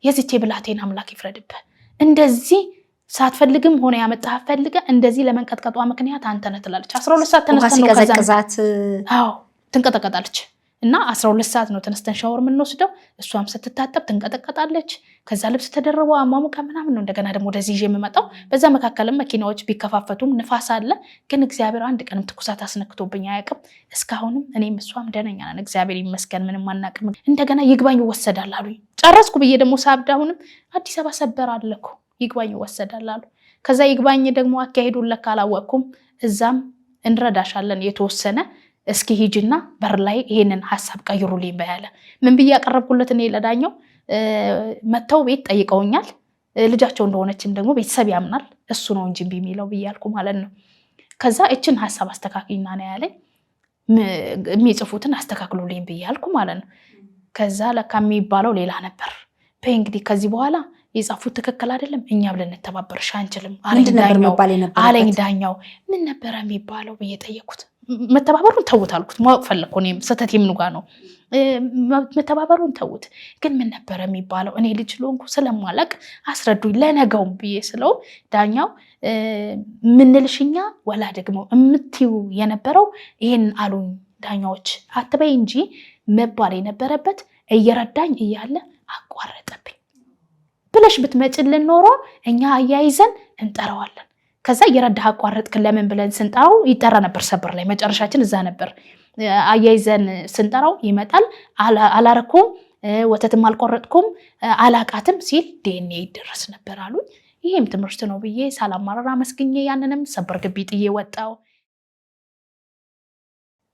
የዚቼ ብላቴን አምላክ ይፍረድብህ፣ እንደዚህ ሳትፈልግም ሆነ ያመጣህ ፈልገ እንደዚህ ለመንቀጥቀጧ ምክንያት አንተ ነህ ትላለች። 12 ሰዓት ተነስተን ነው ከዛዛት ትንቀጠቀጣለች። እና 12 ሰዓት ነው ተነስተን ሻወር የምንወስደው። እሷም ስትታጠብ ትንቀጠቀጣለች። ከዛ ልብስ ተደረበው አሟሙቃ ምናምን ነው እንደገና ደግሞ ወደዚህ ይዤ የምመጣው። በዛ መካከልም መኪናዎች ቢከፋፈቱም ንፋስ አለ። ግን እግዚአብሔር አንድ ቀንም ትኩሳት አስነክቶብኝ አያውቅም እስካሁንም። እኔም እሷም ደህነኛ ነን እግዚአብሔር ይመስገን፣ ምንም አናውቅም። እንደገና ይግባኝ ይወሰዳል አሉኝ። ጨረስኩ ብዬ ደግሞ ሳብድ አሁንም አዲስ አበባ ሰበር አለኩ ይግባኝ ይወሰዳል አሉ። ከዛ ይግባኝ ደግሞ አካሄዱን ለካ አላወቅኩም። እዛም እንረዳሻለን የተወሰነ እስኪ ሂጂና በር ላይ ይሄንን ሐሳብ ቀይሩልኝ በያለ ምን ብዬ ያቀረብኩለት እኔ ለዳኛው መተው ቤት ጠይቀውኛል ልጃቸው እንደሆነችም ደግሞ ቤተሰብ ያምናል እሱ ነው እንጂ ቢሚለው ብያልኩ ማለት ነው ከዛ እችን ሐሳብ አስተካክልና ነው ያለኝ የሚጽፉትን አስተካክሉልኝ ብያልኩ ማለት ነው ከዛ ለካ የሚባለው ሌላ ነበር በእንግዲህ ከዚህ በኋላ የጻፉት ትክክል አይደለም እኛ ብለን ተባበርሽ አንችልም አለኝ ዳኛው ምን ነበር የሚባለው በየጠየቁት መተባበሩን ተውት አልኩት ማወቅ ፈለኩ እኔም ሰተት የምኑ ጋር ነው መተባበሩን ተውት ግን ምን ነበር የሚባለው እኔ ልጅ ሎንኩ ስለማለቅ አስረዱኝ ለነገው ብዬ ስለው ዳኛው ምንልሽኛ ወላ ደግሞ እምትዩ የነበረው ይሄን አሉኝ ዳኛዎች አትበይ እንጂ መባል የነበረበት እየረዳኝ እያለ አቋረጠብኝ ብለሽ ብትመጭልን ኖሮ እኛ አያይዘን እንጠራዋለን ከዛ እየረዳህ አቋረጥክ ለምን ብለን ስንጣው ይጠራ ነበር ሰበር ላይ መጨረሻችን እዛ ነበር አያይዘን ስንጠራው ይመጣል አላረኩም ወተትም አልቆረጥኩም አላቃትም ሲል ዲኤንኤ ይደረስ ነበር አሉኝ ይሄም ትምህርት ነው ብዬ ሳላማረራ መስግኜ ያንንም ሰበር ግቢ ጥዬ ወጣው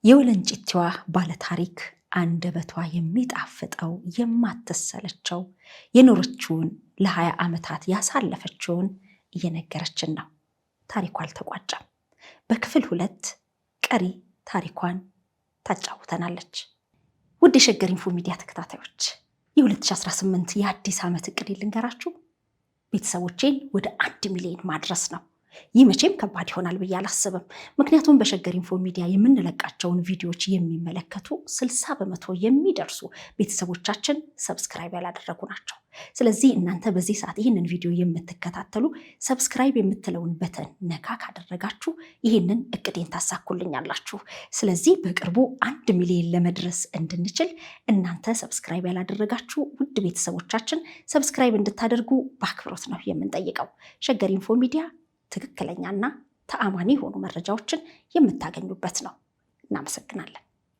የወለንጭቲዋ ባለ ታሪክ አንደበቷ የሚጣፍጠው የማትሰለቸው የኖረችውን ለ20 ዓመታት ያሳለፈችውን እየነገረችን ነው ታሪኳ አልተቋጨም በክፍል 2 ቀሪ ታሪኳን ታጫውተናለች ውድ የሸገር ኢንፎ ሚዲያ ተከታታዮች የ2018 የአዲስ ዓመት እቅድ ልንገራችሁ ቤተሰቦቼን ወደ 1 ሚሊዮን ማድረስ ነው ይህ መቼም ከባድ ይሆናል ብዬ አላስብም ምክንያቱም በሸገር ኢንፎ ሚዲያ የምንለቃቸውን ቪዲዮዎች የሚመለከቱ 60% የሚደርሱ ቤተሰቦቻችን ሰብስክራይብ ያላደረጉ ናቸው ስለዚህ እናንተ በዚህ ሰዓት ይህንን ቪዲዮ የምትከታተሉ ሰብስክራይብ የምትለውን በተን ነካ ካደረጋችሁ ይህንን እቅዴን ታሳኩልኛላችሁ ስለዚህ በቅርቡ 1 ሚሊዮን ለመድረስ እንድንችል እናንተ ሰብስክራይብ ያላደረጋችሁ ውድ ቤተሰቦቻችን ሰብስክራይብ እንድታደርጉ በአክብሮት ነው የምንጠይቀው ሸገር ኢንፎ ሚዲያ ትክክለኛና ተአማኒ የሆኑ መረጃዎችን የምታገኙበት ነው እናመሰግናለን